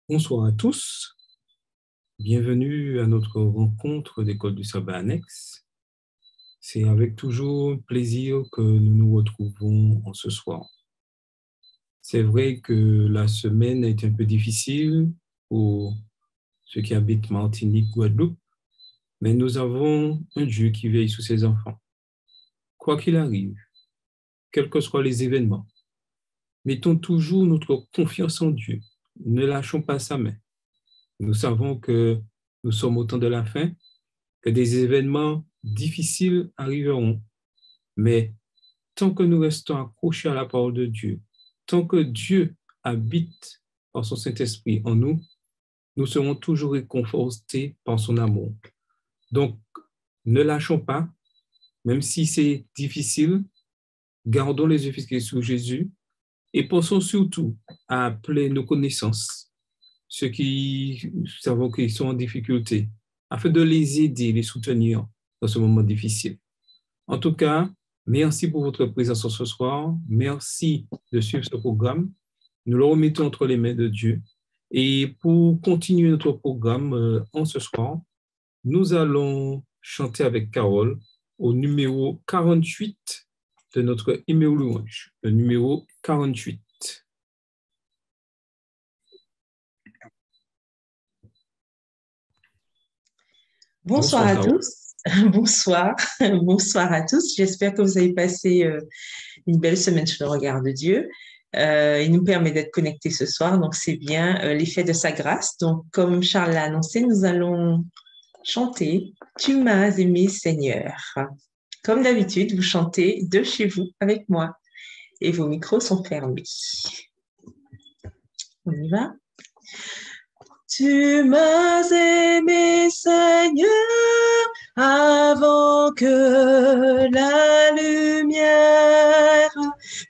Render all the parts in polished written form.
Bonsoir à tous, bienvenue à notre rencontre d'école du sabbat annexe. C'est avec toujours plaisir que nous nous retrouvons en ce soir. C'est vrai que la semaine a été un peu difficile pour ceux qui habitent Martinique, Guadeloupe, mais nous avons un Dieu qui veille sur ses enfants. Quoi qu'il arrive, quels que soient les événements, mettons toujours notre confiance en Dieu. Ne lâchons pas sa main. Nous savons que nous sommes au temps de la fin, que des événements difficiles arriveront, mais tant que nous restons accrochés à la parole de Dieu, tant que Dieu habite par son Saint-Esprit en nous, nous serons toujours réconfortés par son amour. Donc, ne lâchons pas, même si c'est difficile, gardons les yeux fixés sur Jésus et pensons surtout à appeler nos connaissances, ceux qui savent qu'ils sont en difficulté, afin de les aider, les soutenir dans ce moment difficile. En tout cas, merci pour votre présence ce soir. Merci de suivre ce programme. Nous le remettons entre les mains de Dieu. Et pour continuer notre programme en ce soir, nous allons chanter avec Carole au numéro 48 de notre hymne aux louanges, le numéro 48. Bonsoir Bonsoir, à Carole. tous. Bonsoir. Bonsoir à tous. J'espère que vous avez passé une belle semaine sous le regard de Dieu. Il nous permet d'être connectés ce soir, donc c'est bien l'effet de sa grâce. Donc, comme Charles l'a annoncé, nous allons chanter Tu m'as aimé, Seigneur. Comme d'habitude, vous chantez de chez vous avec moi et vos micros sont fermés. On y va? Tu m'as aimé, Seigneur, avant que la lumière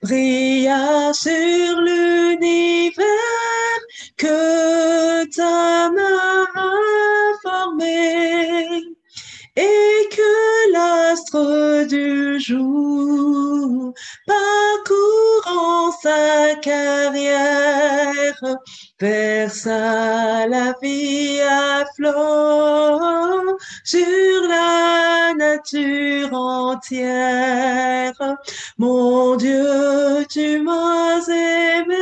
brillât sur l'univers, que ta main a formé, et que l'astre du jour, parcourant sa carrière, versa la vie à flot sur la nature entière. Mon Dieu, tu m'as aimé,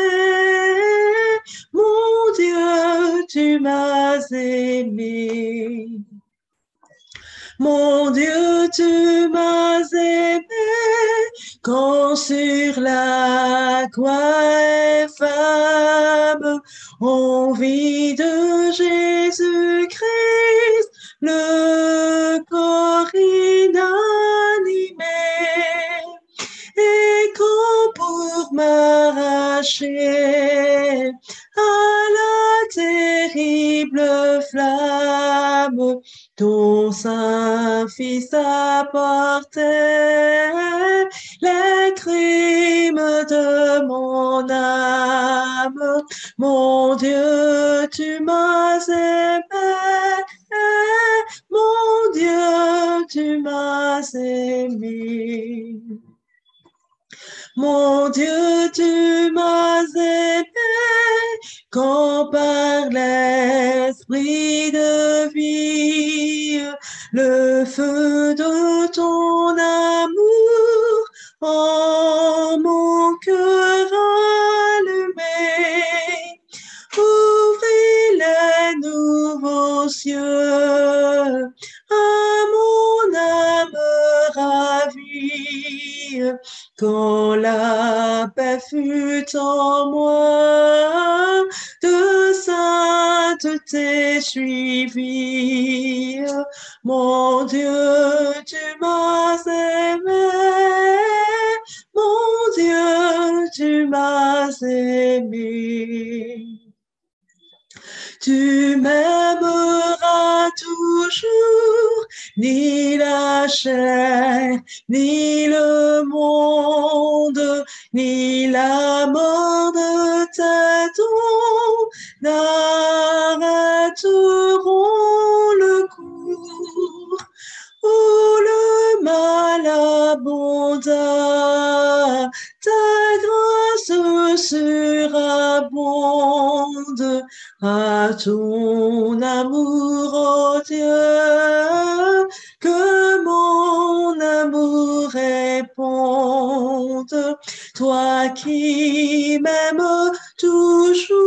mon Dieu, tu m'as aimé. Mon Dieu, tu m'as aimé quand sur la croix infâme, on vit de Jésus-Christ le corps inanimé. Et quand pour m'arracher à la terrible flamme, ton Saint-Fils apportait les crimes de mon âme. Mon Dieu, tu m'as aimé. Mon Dieu, tu m'as aimé. Mon Dieu, tu m'as aimé quand par l'esprit de vie, le feu de ton amour en mon cœur allumé, ouvrit les nouveaux cieux à mon âme ravie. Quand la paix fut en moi, de sainteté suivie, mon Dieu, tu m'as aimé, mon Dieu, tu m'as aimé. Tu m'aimeras toujours, ni la chair, ni le monde, ni la mort de tes dons n'arrêteront le cours où le mal abonda. Ta grâce surabonde à ton amour, ô Dieu, que mon amour réponde. Toi qui m'aimes toujours,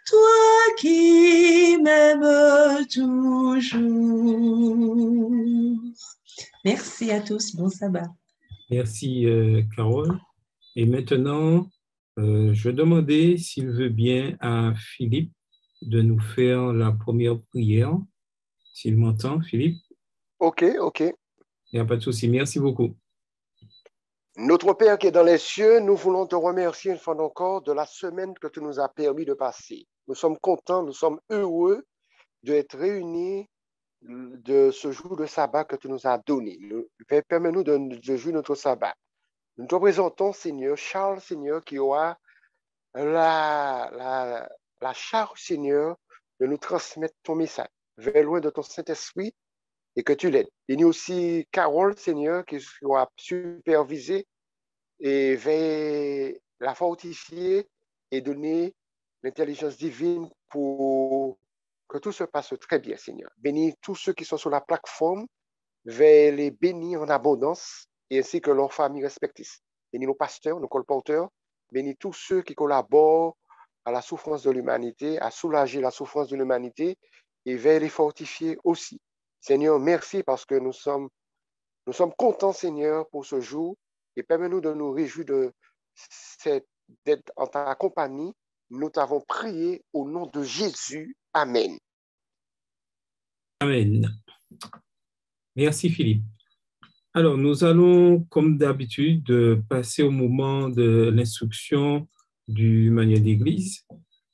toi qui m'aimes toujours. Merci à tous, bon sabbat. Merci, Carole. Et maintenant, je vais demander s'il veut bien à Philippe de nous faire la première prière. S'il m'entend, Philippe? OK, OK. Il n'y a pas de souci. Merci beaucoup. Notre Père qui est dans les cieux, nous voulons te remercier une fois encore de la semaine que tu nous as permis de passer. Nous sommes contents, nous sommes heureux d'être réunis de ce jour de sabbat que tu nous as donné. Permets-nous de jouer notre sabbat. Nous te présentons, Seigneur, Charles, Seigneur, qui aura la charge, Seigneur, de nous transmettre ton message vers loin de ton Saint-Esprit et que tu l'aides. Il y a aussi Carole, Seigneur, qui sera supervisée et va la fortifier et donner l'intelligence divine pour que tout se passe très bien, Seigneur. Bénis tous ceux qui sont sur la plateforme, va les bénir en abondance et ainsi que leurs familles respectives. Bénis nos pasteurs, nos colporteurs, bénis tous ceux qui collaborent à la souffrance de l'humanité, à soulager la souffrance de l'humanité et va les fortifier aussi. Seigneur, merci parce que nous sommes contents, Seigneur, pour ce jour et permets-nous de nous réjouir d'être en ta compagnie. Nous t'avons prié au nom de Jésus. Amen. Amen. Merci, Philippe. Alors, nous allons, comme d'habitude, passer au moment de l'instruction du manuel d'église.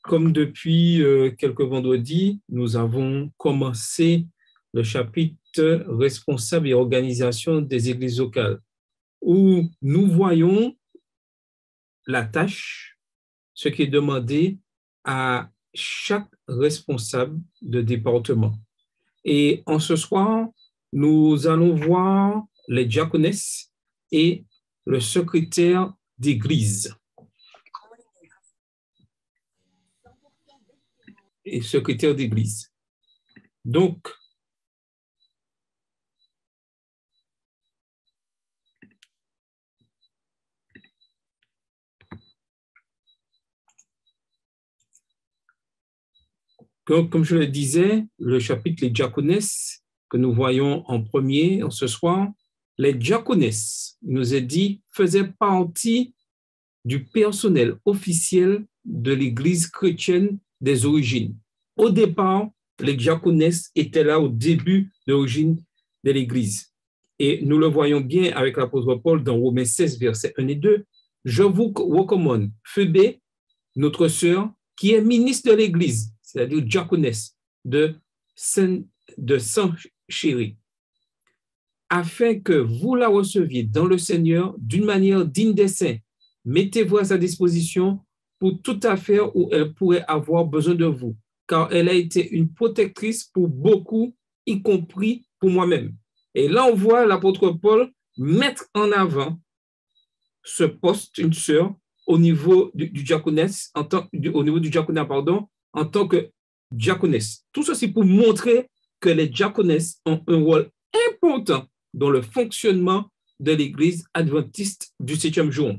Comme depuis quelques vendredis, nous avons commencé le chapitre responsable et organisation des églises locales, où nous voyons la tâche, ce qui est demandé à chaque responsable de département. Et en ce soir, nous allons voir les diaconesses et le secrétaire d'église. Et secrétaire d'église. Donc, comme je le disais, le chapitre Les diaconesses que nous voyons en premier ce soir, les diaconesses, il nous est dit, faisaient partie du personnel officiel de l'Église chrétienne des origines. Au départ, les diaconesses étaient là au début d'origine de l'Église. Et nous le voyons bien avec l'apôtre Paul dans Romains 16, versets 1 et 2. Je vous recommande Phébé, notre sœur, qui est ministre de l'Église, c'est-à-dire diaconesse de Saint-Chéri, afin que vous la receviez dans le Seigneur d'une manière digne des saints. Mettez-vous à sa disposition pour toute affaire où elle pourrait avoir besoin de vous, car elle a été une protectrice pour beaucoup, y compris pour moi-même. Et là, on voit l'apôtre Paul mettre en avant ce poste, une sœur, au niveau du diaconesse, au niveau du diaconat, en tant que diaconesse. Tout ceci pour montrer que les diaconesses ont un rôle important dans le fonctionnement de l'Église adventiste du 7e jour.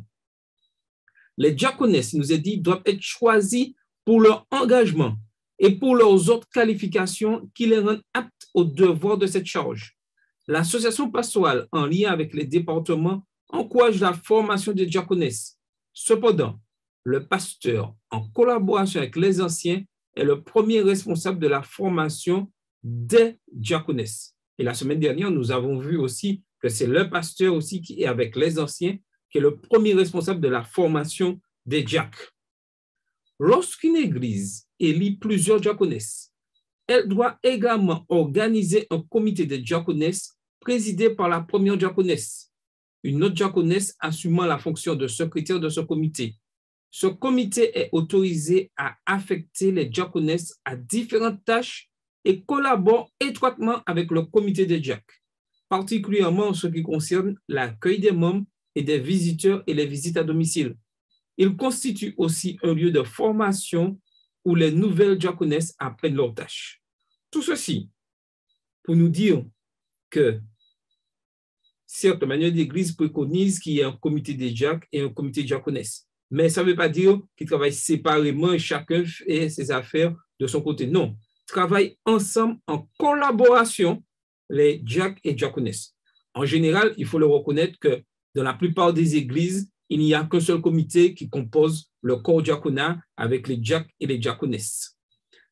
Les diaconesses, il nous est dit, doivent être choisies pour leur engagement et pour leurs autres qualifications qui les rendent aptes au devoir de cette charge. L'association pastorale, en lien avec les départements, encourage la formation des diaconesses. Cependant, le pasteur, en collaboration avec les anciens, est le premier responsable de la formation des diaconesses. Et la semaine dernière, nous avons vu aussi que c'est le pasteur aussi qui est avec les anciens, qui est le premier responsable de la formation des diacres. Lorsqu'une église élit plusieurs diaconesses, elle doit également organiser un comité de diaconesses présidé par la première diaconesse, une autre diaconesse assumant la fonction de secrétaire de ce comité. Ce comité est autorisé à affecter les diaconesses à différentes tâches et collabore étroitement avec le comité des diacres, particulièrement en ce qui concerne l'accueil des membres et des visiteurs et les visites à domicile. Il constitue aussi un lieu de formation où les nouvelles diaconesses apprennent leurs tâches. Tout ceci pour nous dire que, certes, le manuel d'église préconise qu'il y ait un comité des diacres et un comité diaconesses. Mais ça ne veut pas dire qu'ils travaillent séparément et chacun fait ses affaires de son côté. Non, ils travaillent ensemble en collaboration, les diacres et diaconesses. En général, il faut le reconnaître que dans la plupart des églises, il n'y a qu'un seul comité qui compose le corps diaconat avec les diacres et les diaconesses.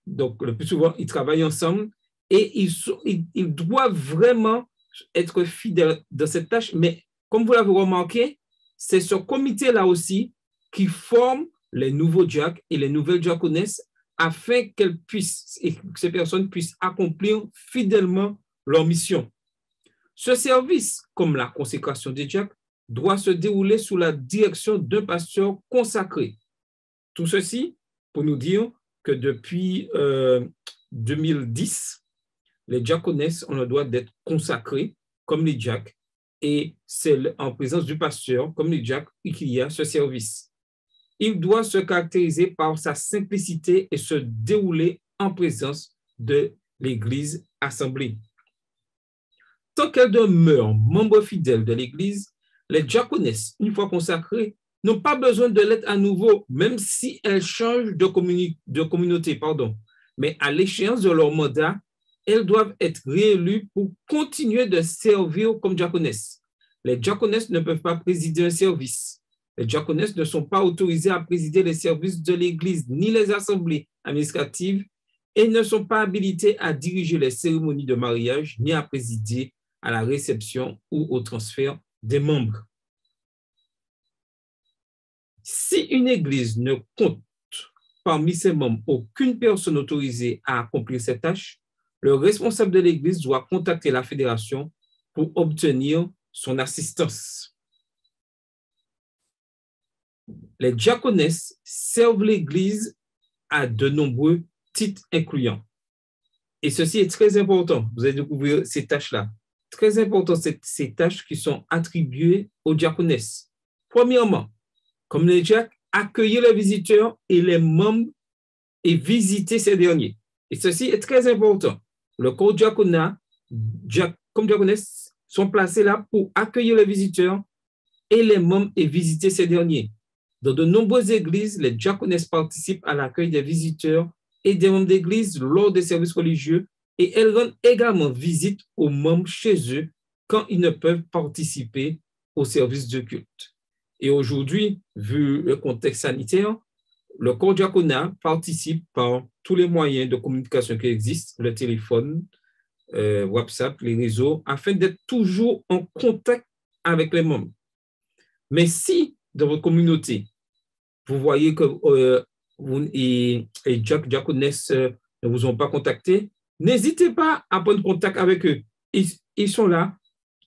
Donc, le plus souvent, ils travaillent ensemble et ils doivent vraiment être fidèles dans cette tâche. Mais comme vous l'avez remarqué, c'est ce comité-là aussi qui forme les nouveaux diacres et les nouvelles diaconesses afin qu'elles puissent, et que ces personnes puissent accomplir fidèlement leur mission. Ce service, comme la consécration des diacres, doit se dérouler sous la direction d'un pasteur consacré. Tout ceci pour nous dire que depuis 2010, les diaconesses ont le droit d'être consacrées comme les diacres et c'est en présence du pasteur, comme les diacres, qu'il y a ce service. Il doit se caractériser par sa simplicité et se dérouler en présence de l'Église assemblée. Tant qu'elles demeurent membres fidèles de l'Église, les diaconesses, une fois consacrées, n'ont pas besoin de l'être à nouveau, même si elles changent de communauté. Mais à l'échéance de leur mandat, elles doivent être réélues pour continuer de servir comme diaconesses. Les diaconesses ne peuvent pas présider un service. Les diaconesses ne sont pas autorisées à présider les services de l'Église, ni les assemblées administratives, et ne sont pas habilitées à diriger les cérémonies de mariage, ni à présider à la réception ou au transfert des membres. Si une Église ne compte parmi ses membres aucune personne autorisée à accomplir cette tâche, le responsable de l'Église doit contacter la fédération pour obtenir son assistance. Les diaconesses servent l'Église à de nombreux titres incluants. Et ceci est très important. Vous allez découvrir ces tâches-là. Très important, ces tâches qui sont attribuées aux diaconesses. Premièrement, comme les diacres, accueillir les visiteurs et les membres et visiter ces derniers. Et ceci est très important. Le corps diaconat, comme diaconesses, sont placés là pour accueillir les visiteurs et les membres et visiter ces derniers. Dans de nombreuses églises, les diaconesses participent à l'accueil des visiteurs et des membres d'église lors des services religieux et elles rendent également visite aux membres chez eux quand ils ne peuvent participer au service de culte. Et aujourd'hui, vu le contexte sanitaire, le corps diaconat participe par tous les moyens de communication qui existent, le téléphone, WhatsApp, les réseaux, afin d'être toujours en contact avec les membres. Mais si dans votre communauté, vous voyez que les diaconesses ne vous ont pas contacté, n'hésitez pas à prendre contact avec eux. Ils sont là,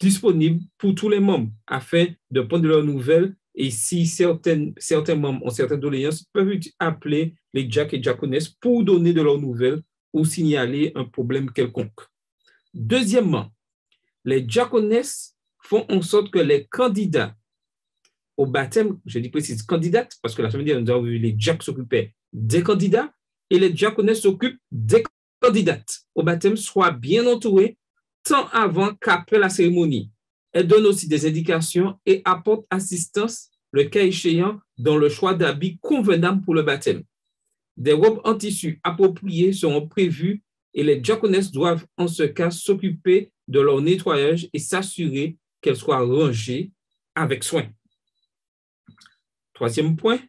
disponibles pour tous les membres, afin de prendre leurs nouvelles. Et si certains membres ont certaines doléances, peuvent appeler les diacres et diaconesses pour donner de leurs nouvelles ou signaler un problème quelconque. Deuxièmement, les diaconesses font en sorte que les candidats au baptême, je dis précise candidates, parce que la semaine dernière, nous avons vu les diacres s'occupaient des candidats et les diaconesses s'occupent des candidates au baptême, soient bien entourés tant avant qu'après la cérémonie. Elle donne aussi des indications et apporte assistance, le cas échéant, dans le choix d'habits convenables pour le baptême. Des robes en tissu appropriées seront prévues et les diaconesses doivent en ce cas s'occuper de leur nettoyage et s'assurer qu'elles soient rangées avec soin. Troisième point,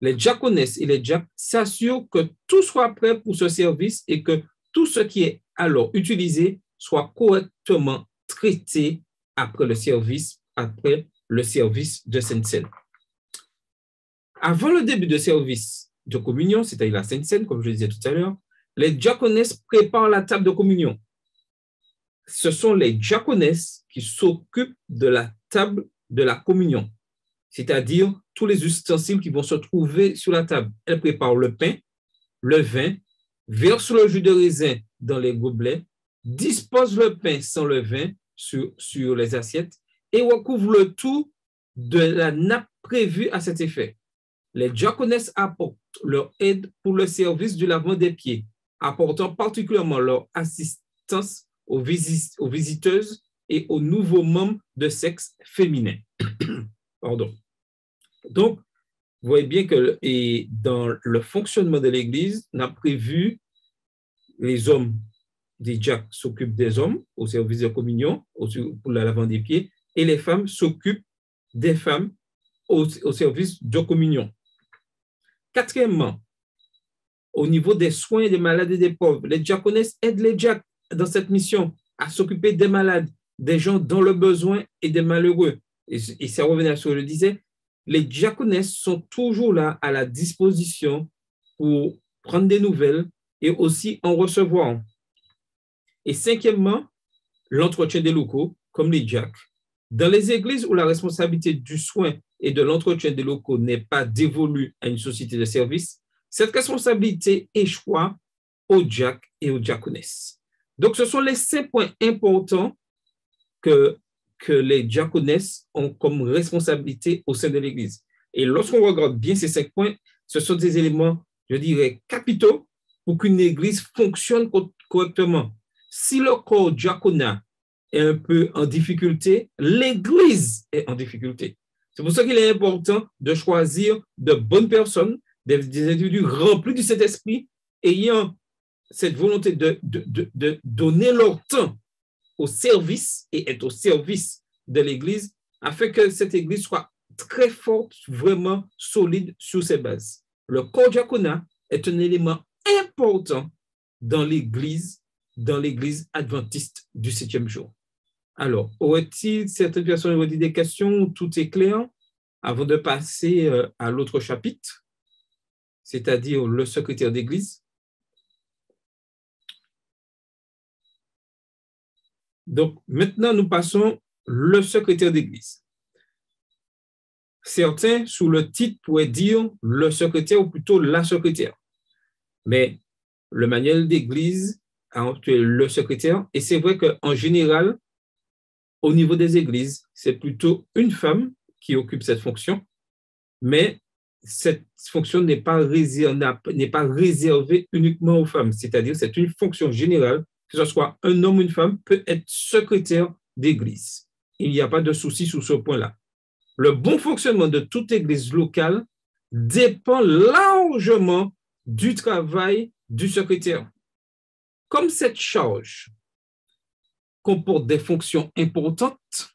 les diaconesses et les diacres s'assurent que tout soit prêt pour ce service et que tout ce qui est alors utilisé soit correctement traité après le service de Sainte Seine. Avant le début de service de communion, c'est-à-dire la Sainte Seine, comme je le disais tout à l'heure, les diaconesses préparent la table de communion. Ce sont les diaconesses qui s'occupent de la table de la communion, c'est-à-dire tous les ustensiles qui vont se trouver sur la table. Elles préparent le pain, le vin, versent le jus de raisin dans les gobelets, disposent le pain sans le vin sur les assiettes et recouvrent le tout de la nappe prévue à cet effet. Les diaconesses apportent leur aide pour le service du lavement des pieds, apportant particulièrement leur assistance aux visiteuses et aux nouveaux membres de sexe féminin. Pardon. Donc, vous voyez bien que dans le fonctionnement de l'Église, on a prévu les hommes, des diacres s'occupent des hommes au service de la communion, pour le lavement des pieds, et les femmes s'occupent des femmes au service de communion. Quatrièmement, au niveau des soins des malades et des pauvres, les diaconesses aident les diacres dans cette mission à s'occuper des malades, des gens dans le besoin et des malheureux. Et ça revenait à ce que je disais, les diaconesses sont toujours là à la disposition pour prendre des nouvelles et aussi en recevoir. Et cinquièmement, l'entretien des locaux, comme les diacres. Dans les églises où la responsabilité du soin et de l'entretien des locaux n'est pas dévolue à une société de service, cette responsabilité échoit aux diacres et aux diaconesses. Donc, ce sont les 5 points importants que les diaconesses ont comme responsabilité au sein de l'Église. Et lorsqu'on regarde bien ces 5 points, ce sont des éléments, je dirais, capitaux pour qu'une Église fonctionne correctement. Si le corps diaconat est un peu en difficulté, l'Église est en difficulté. C'est pour ça qu'il est important de choisir de bonnes personnes, des individus remplis du Saint-Esprit, ayant cette volonté de donner leur temps au service et être au service de l'Église, afin que cette Église soit très forte, vraiment solide sur ses bases. Le corps diaconat est un élément important dans l'Église adventiste du 7e jour. Alors, aurait-il certaines personnes qui ont dit des questions? Tout est clair avant de passer à l'autre chapitre, c'est-à-dire le secrétaire d'Église. Donc, maintenant, nous passons le secrétaire d'Église. Certains, sous le titre, pourraient dire le secrétaire ou plutôt la secrétaire. Mais le manuel d'Église a le secrétaire, et c'est vrai qu'en général, au niveau des églises, c'est plutôt une femme qui occupe cette fonction, mais cette fonction n'est pas réservée uniquement aux femmes, c'est-à-dire c'est une fonction générale, que ce soit un homme ou une femme, peut être secrétaire d'église. Il n'y a pas de souci sur ce point-là. Le bon fonctionnement de toute église locale dépend largement du travail du secrétaire. Comme cette charge comporte des fonctions importantes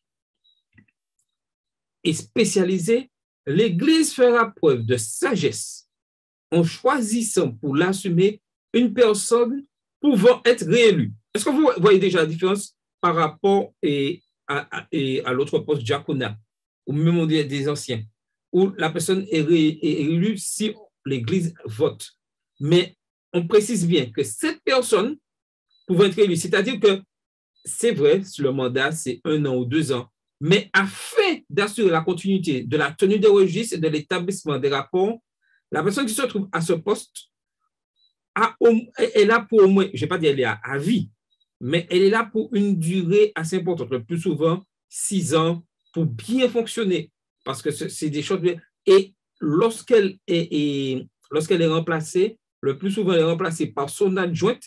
et spécialisées, l'Église fera preuve de sagesse en choisissant pour l'assumer une personne pouvant être réélue. Est-ce que vous voyez déjà la différence par rapport à l'autre poste diaconat, ou même des anciens, où la personne est élue si l'Église vote. Mais on précise bien que cette personne pouvant être élue, c'est-à-dire que c'est vrai, sur le mandat, c'est 1 an ou 2 ans, mais afin d'assurer la continuité de la tenue des registres et de l'établissement des rapports, la personne qui se trouve à ce poste est là pour au moins, je ne vais pas dire elle est à vie, mais elle est là pour une durée assez importante, le plus souvent 6 ans, pour bien fonctionner, parce que c'est des choses. Et lorsqu'elle est remplacée, le plus souvent elle est remplacée par son adjointe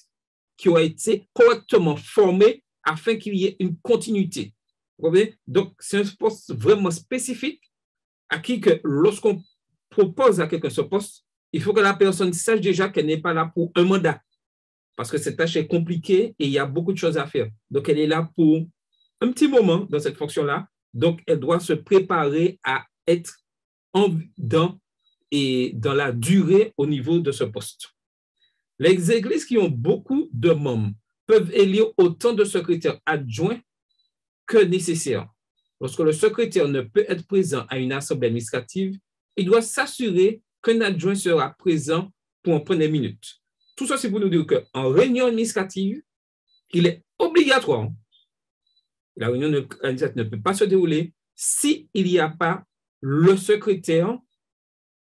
qui a été correctement formée afin qu'il y ait une continuité. Vous comprenez? Donc, c'est un poste vraiment spécifique à qui que lorsqu'on propose à quelqu'un ce poste, il faut que la personne sache déjà qu'elle n'est pas là pour un mandat, parce que cette tâche est compliquée et il y a beaucoup de choses à faire. Donc, elle est là pour un petit moment dans cette fonction-là. Donc, elle doit se préparer à être dans la durée au niveau de ce poste. Les églises qui ont beaucoup de membres peuvent élire autant de secrétaires adjoints que nécessaire. Lorsque le secrétaire ne peut être présent à une assemblée administrative, il doit s'assurer qu'un adjoint sera présent pour en prendre des minutes. Tout ça, c'est pour nous dire qu'en réunion administrative, il est obligatoire. La réunion administrative ne peut pas se dérouler s'il n'y a pas le secrétaire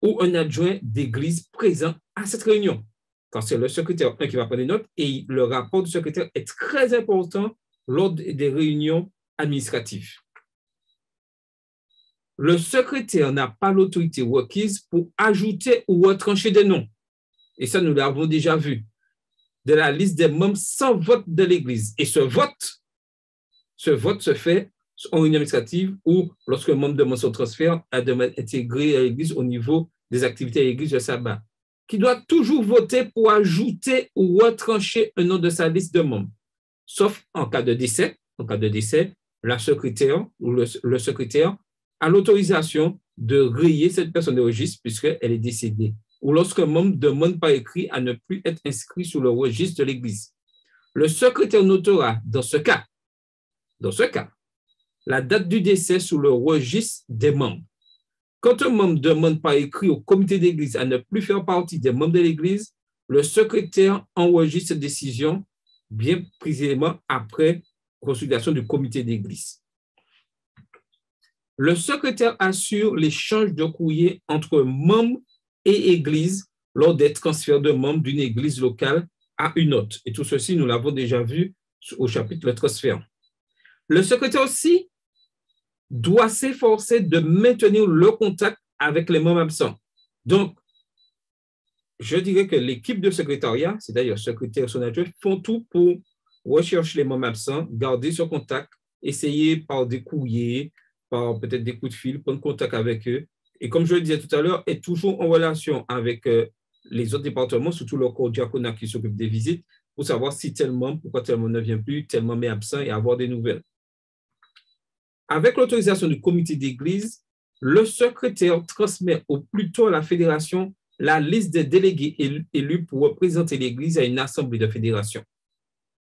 ou un adjoint d'église présent à cette réunion. Quand c'est le secrétaire qui va prendre des notes, et le rapport du secrétaire est très important lors des réunions administratives. le secrétaire n'a pas l'autorité requise pour ajouter ou retrancher des noms. Et ça, nous l'avons déjà vu. De la liste des membres sans vote de l'Église. Et ce vote se fait en réunion administrative ou lorsque un membre demande son transfert à intégrer à l'Église au niveau des activités à l'Église de sabbat, qui doit toujours voter pour ajouter ou retrancher un nom de sa liste de membres, sauf en cas de décès. En cas de décès, la secrétaire ou le secrétaire a l'autorisation de rayer cette personne de registre puisqu'elle est décédée, ou lorsqu'un membre demande par écrit à ne plus être inscrit sur le registre de l'Église. Le secrétaire notera, dans ce cas, la date du décès sur le registre des membres. Quand un membre demande par écrit au comité d'Église à ne plus faire partie des membres de l'Église, le secrétaire enregistre cette décision bien précisément après consultation du comité d'Église. Le secrétaire assure l'échange de courrier entre membres et Église lors des transferts de membres d'une Église locale à une autre. Et tout ceci, nous l'avons déjà vu au chapitre le transfert. Le secrétaire aussi doit s'efforcer de maintenir le contact avec les membres absents. Donc, je dirais que l'équipe de secrétariat, c'est d'ailleurs secrétaire et son adjoint, font tout pour rechercher les membres absents, garder ce contact, essayer par des courriers, par peut-être des coups de fil, prendre contact avec eux. Et comme je le disais tout à l'heure, être toujours en relation avec les autres départements, surtout le corps diaconat qui s'occupe des visites, pour savoir si tel membre, pourquoi tel membre ne vient plus, tel membre est absent et avoir des nouvelles. Avec l'autorisation du comité d'église, le secrétaire transmet au plus tôt à la fédération la liste des délégués élus pour représenter l'église à une assemblée de fédération.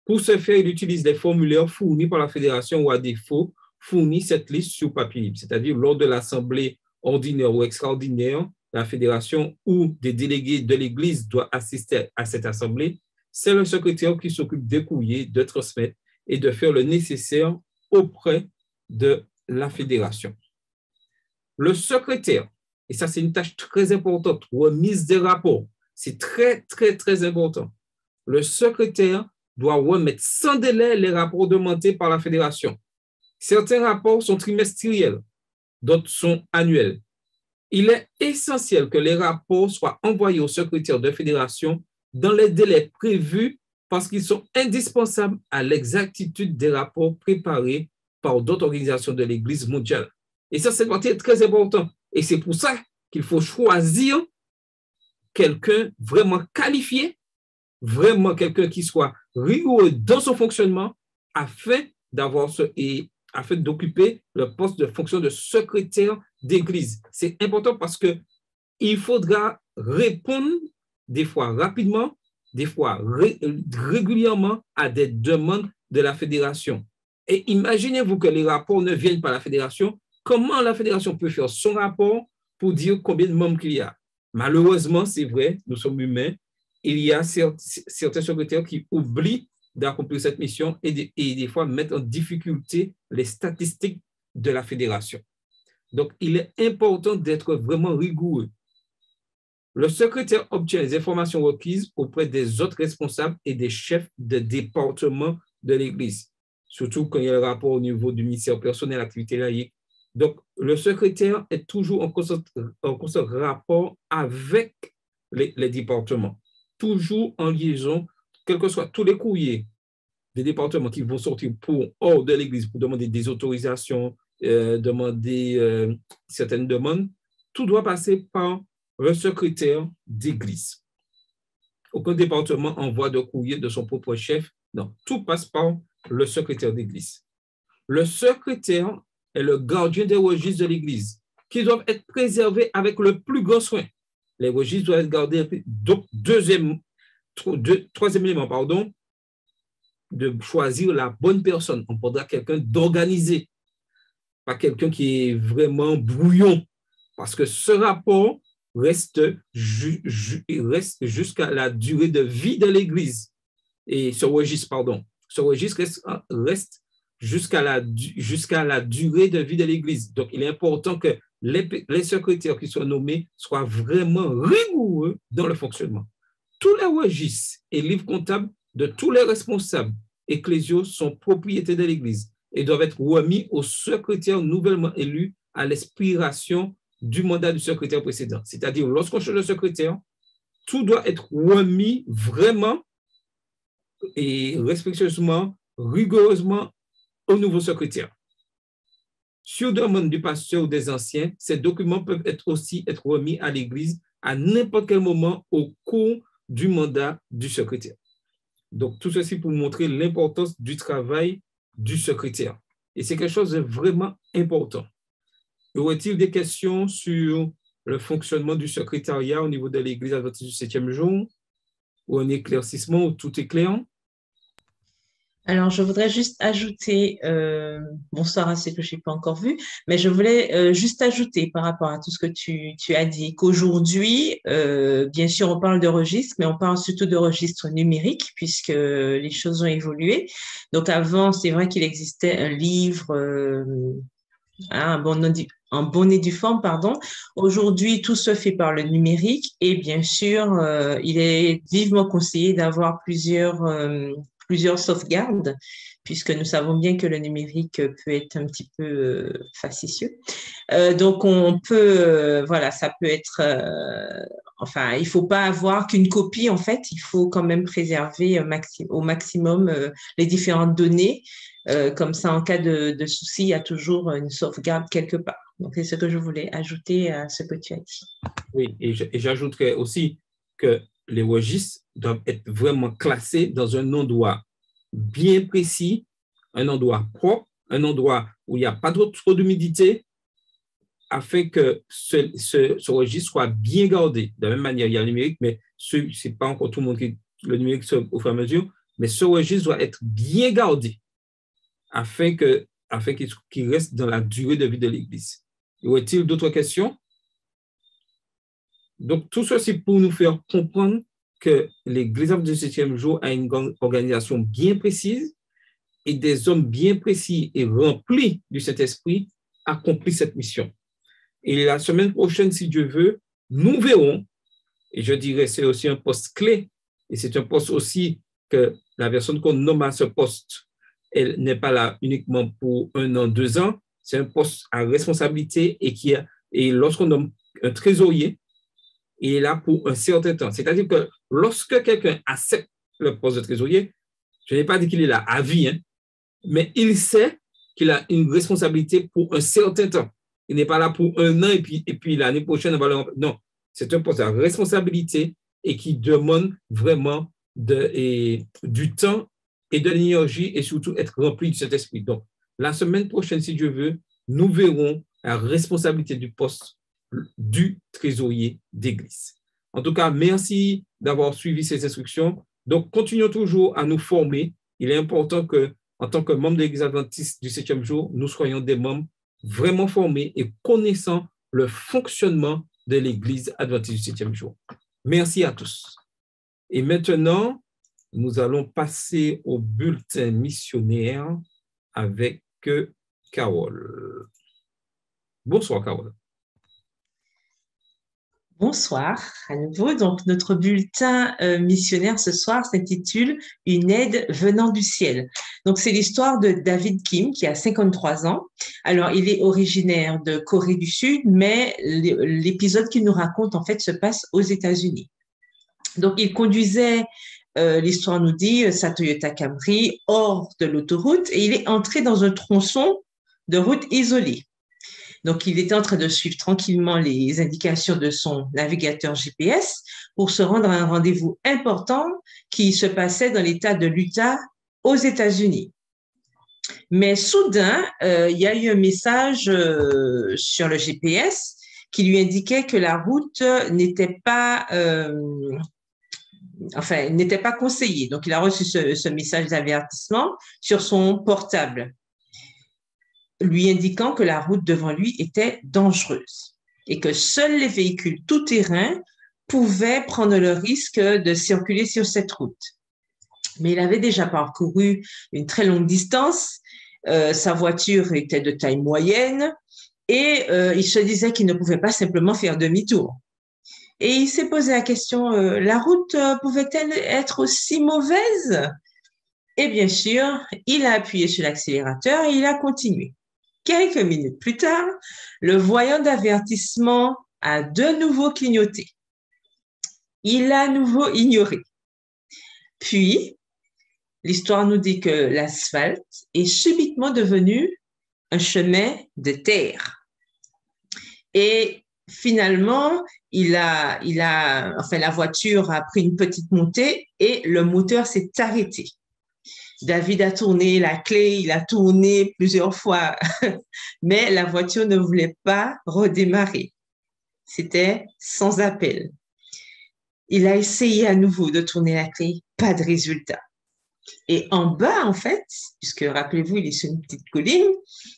Pour ce faire, il utilise les formulaires fournis par la fédération ou à défaut, fournit cette liste sur papier libre, c'est-à-dire lors de l'assemblée ordinaire ou extraordinaire, la fédération ou des délégués de l'église doivent assister à cette assemblée. C'est le secrétaire qui s'occupe des courriers, de transmettre et de faire le nécessaire auprès de la fédération. Le secrétaire, et ça c'est une tâche très importante, remise des rapports, c'est très, très, très important. Le secrétaire doit remettre sans délai les rapports demandés par la fédération. Certains rapports sont trimestriels, d'autres sont annuels. Il est essentiel que les rapports soient envoyés au secrétaire de fédération dans les délais prévus parce qu'ils sont indispensables à l'exactitude des rapports préparés par d'autres organisations de l'Église mondiale. Et ça, c'est très important. Et c'est pour ça qu'il faut choisir quelqu'un vraiment qualifié, vraiment quelqu'un qui soit rigoureux dans son fonctionnement afin d'occuper le poste de fonction de secrétaire d'église. C'est important parce qu'il faudra répondre des fois rapidement, des fois régulièrement à des demandes de la fédération. Et imaginez-vous que les rapports ne viennent pas à la fédération. Comment la fédération peut faire son rapport pour dire combien de membres qu'il y a? Malheureusement, c'est vrai, nous sommes humains. Il y a certains secrétaires qui oublient d'accomplir cette mission et des fois mettent en difficulté les statistiques de la fédération. Donc, il est important d'être vraiment rigoureux. Le secrétaire obtient les informations requises auprès des autres responsables et des chefs de département de l'Église, surtout quand il y a le rapport au niveau du ministère personnel, activité laïque. Donc, le secrétaire est toujours en constant rapport avec les départements, toujours en liaison, quels que soient tous les courriers des départements qui vont sortir hors de l'Église pour demander des autorisations, demander certaines demandes, tout doit passer par le secrétaire d'église. Aucun département envoie de courrier de son propre chef. Non, tout passe par le secrétaire d'église. Le secrétaire est le gardien des registres de l'église qui doivent être préservés avec le plus grand soin. Les registres doivent être gardés. Donc, troisième élément, de choisir la bonne personne. On prendra quelqu'un d'organisé, pas quelqu'un qui est vraiment brouillon, parce que ce rapport reste jusqu'à la durée de vie de l'Église. Et ce registre reste jusqu'à la durée de vie de l'Église. Donc, il est important que les secrétaires qui soient nommés soient vraiment rigoureux dans le fonctionnement. Tous les registres et livres comptables de tous les responsables ecclésiaux sont propriétés de l'Église et doivent être remis au secrétaire nouvellement élu à l'expiration du mandat du secrétaire précédent. C'est-à-dire, lorsqu'on change de secrétaire, tout doit être remis vraiment et respectueusement, rigoureusement au nouveau secrétaire. Sur demande du pasteur ou des anciens, ces documents peuvent aussi être remis à l'Église à n'importe quel moment au cours du mandat du secrétaire. Donc, tout ceci pour montrer l'importance du travail du secrétaire. Et c'est quelque chose de vraiment important. Y aurait-il des questions sur le fonctionnement du secrétariat au niveau de l'Église adventiste du 7e jour, ou un éclaircissement où tout est clair? Alors, je voudrais juste ajouter, bonsoir à ceux que je n'ai pas encore vus, mais je voulais juste ajouter par rapport à tout ce que tu as dit, qu'aujourd'hui, bien sûr, on parle de registre, mais on parle surtout de registre numérique, puisque les choses ont évolué. Donc, avant, c'est vrai qu'il existait un livre, un bonnet du forme, pardon. Aujourd'hui, tout se fait par le numérique et bien sûr, il est vivement conseillé d'avoir plusieurs sauvegardes, puisque nous savons bien que le numérique peut être un petit peu facétieux. Donc, on peut, voilà, ça peut être, enfin, il ne faut pas avoir qu'une copie, en fait, il faut quand même préserver au maximum les différentes données. Comme ça, en cas de souci, il y a toujours une sauvegarde quelque part. Donc, c'est ce que je voulais ajouter à ce que tu as dit. Oui, et j'ajouterais aussi que les registres doivent être vraiment classés dans un endroit bien précis, un endroit propre, un endroit où il n'y a pas trop d'humidité, afin que ce registre soit bien gardé. De la même manière, il y a le numérique, mais ce n'est pas encore tout le monde qui le numérique au fur et à mesure, mais ce registre doit être bien gardé afin qu'il reste dans la durée de vie de l'Église. Y aurait-il d'autres questions? Donc, tout ceci pour nous faire comprendre que l'Église du 7e jour a une organisation bien précise et des hommes bien précis et remplis du Saint-Esprit accomplissent cette mission. Et la semaine prochaine, si Dieu veut, nous verrons, et je dirais c'est aussi un poste clé, et c'est un poste aussi que la personne qu'on nomme à ce poste, elle n'est pas là uniquement pour 1 an, 2 ans, c'est un poste à responsabilité et lorsqu'on nomme un trésorier, il est là pour un certain temps. C'est-à-dire que lorsque quelqu'un accepte le poste de trésorier, je n'ai pas dit qu'il est là à vie, hein, mais il sait qu'il a une responsabilité pour un certain temps. Il n'est pas là pour 1 an et puis l'année prochaine, on va le remplacer. Non, c'est un poste à responsabilité et qui demande vraiment du temps et de l'énergie et surtout être rempli de cet esprit. Donc, la semaine prochaine, si Dieu veut, nous verrons la responsabilité du poste du trésorier d'église. En tout cas, merci d'avoir suivi ces instructions. Donc, continuons toujours à nous former. Il est important que, en tant que membres de l'Église adventiste du 7e jour, nous soyons des membres vraiment formés et connaissant le fonctionnement de l'Église adventiste du 7e jour. Merci à tous. Et maintenant, nous allons passer au bulletin missionnaire avec Carole. Bonsoir, Carole. Bonsoir à nouveau. Donc, notre bulletin missionnaire ce soir s'intitule « Une aide venant du ciel ». Donc, c'est l'histoire de David Kim qui a 53 ans. Alors, il est originaire de Corée du Sud, mais l'épisode qu'il nous raconte, en fait, se passe aux États-Unis. Donc, il conduisait, l'histoire nous dit, sa Toyota Camry hors de l'autoroute et il est entré dans un tronçon de route isolée. Donc, il était en train de suivre tranquillement les indications de son navigateur GPS pour se rendre à un rendez-vous important qui se passait dans l'État de l'Utah aux États-Unis. Mais soudain, il y a eu un message sur le GPS qui lui indiquait que la route n'était pas conseillée. Donc, il a reçu ce message d'avertissement sur son portable, lui indiquant que la route devant lui était dangereuse et que seuls les véhicules tout-terrain pouvaient prendre le risque de circuler sur cette route. Mais il avait déjà parcouru une très longue distance, sa voiture était de taille moyenne et il se disait qu'il ne pouvait pas simplement faire demi-tour. Et il s'est posé la question, la route pouvait-elle être aussi mauvaise? Et bien sûr, il a appuyé sur l'accélérateur et il a continué. Quelques minutes plus tard, le voyant d'avertissement a de nouveau clignoté. Il a à nouveau ignoré. Puis, l'histoire nous dit que l'asphalte est subitement devenu un chemin de terre. Et finalement, la voiture a pris une petite montée et le moteur s'est arrêté. David a tourné la clé, il a tourné plusieurs fois, mais la voiture ne voulait pas redémarrer. C'était sans appel. Il a essayé à nouveau de tourner la clé, pas de résultat. Et en bas, en fait, puisque rappelez-vous, il est sur une petite colline,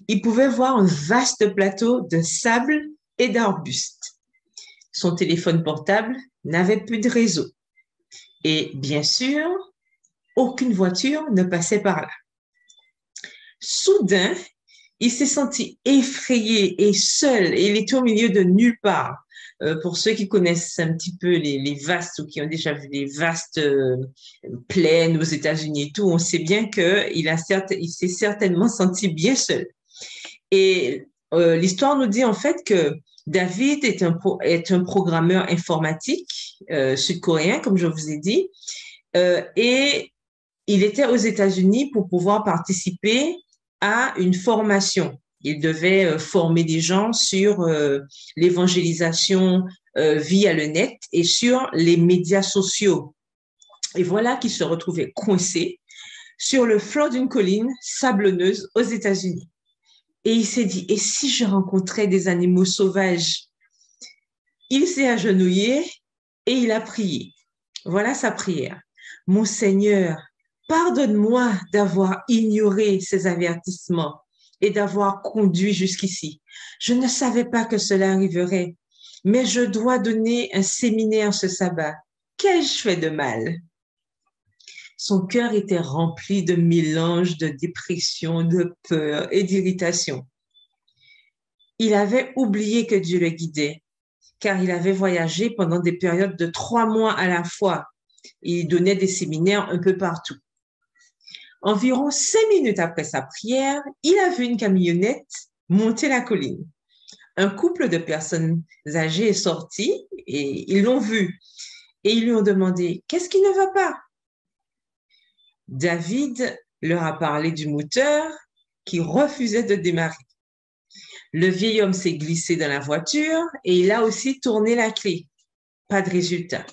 il pouvait voir un vaste plateau de sable et d'arbustes. Son téléphone portable n'avait plus de réseau. Et bien sûr, aucune voiture ne passait par là. Soudain, il s'est senti effrayé et seul, et il était au milieu de nulle part. Pour ceux qui connaissent un petit peu les vastes ou qui ont déjà vu les vastes plaines aux États-Unis et tout, on sait bien qu'il s'est certainement senti bien seul. Et l'histoire nous dit en fait que David est un programmeur informatique sud-coréen, comme je vous ai dit, et il était aux États-Unis pour pouvoir participer à une formation. Il devait former des gens sur l'évangélisation via le net et sur les médias sociaux. Et voilà qu'il se retrouvait coincé sur le flanc d'une colline sablonneuse aux États-Unis. Et il s'est dit, et si je rencontrais des animaux sauvages? Il s'est agenouillé et il a prié. Voilà sa prière. Mon Seigneur, pardonne-moi d'avoir ignoré ces avertissements et d'avoir conduit jusqu'ici. Je ne savais pas que cela arriverait, mais je dois donner un séminaire ce sabbat. Qu'ai-je fait de mal? Son cœur était rempli de mélange de dépression, de peur et d'irritation. Il avait oublié que Dieu le guidait, car il avait voyagé pendant des périodes de 3 mois à la fois. Il donnait des séminaires un peu partout. Environ 5 minutes après sa prière, il a vu une camionnette monter la colline. Un couple de personnes âgées est sorti et ils l'ont vu. Et ils lui ont demandé, qu'est-ce qui ne va pas? David leur a parlé du moteur qui refusait de démarrer. Le vieil homme s'est glissé dans la voiture et il a aussi tourné la clé. Pas de résultat.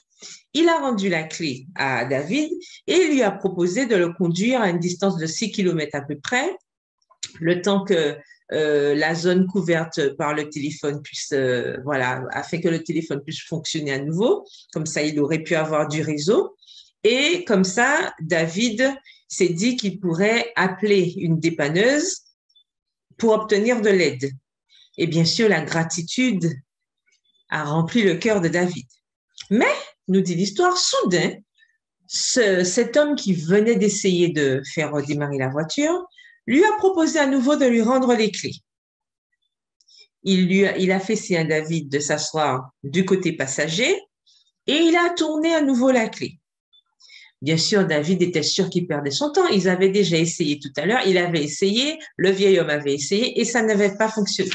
Il a rendu la clé à David et il lui a proposé de le conduire à une distance de 6 km à peu près, le temps que la zone couverte par le téléphone puisse, afin que le téléphone puisse fonctionner à nouveau. Comme ça, il aurait pu avoir du réseau. Et comme ça, David s'est dit qu'il pourrait appeler une dépanneuse pour obtenir de l'aide. Et bien sûr, la gratitude a rempli le cœur de David. Mais, nous dit l'histoire, soudain, cet homme qui venait d'essayer de faire redémarrer la voiture lui a proposé à nouveau de lui rendre les clés. Il a fait signe à David de s'asseoir du côté passager et il a tourné à nouveau la clé. Bien sûr, David était sûr qu'il perdait son temps. Ils avaient déjà essayé tout à l'heure. Il avait essayé, le vieil homme avait essayé et ça n'avait pas fonctionné.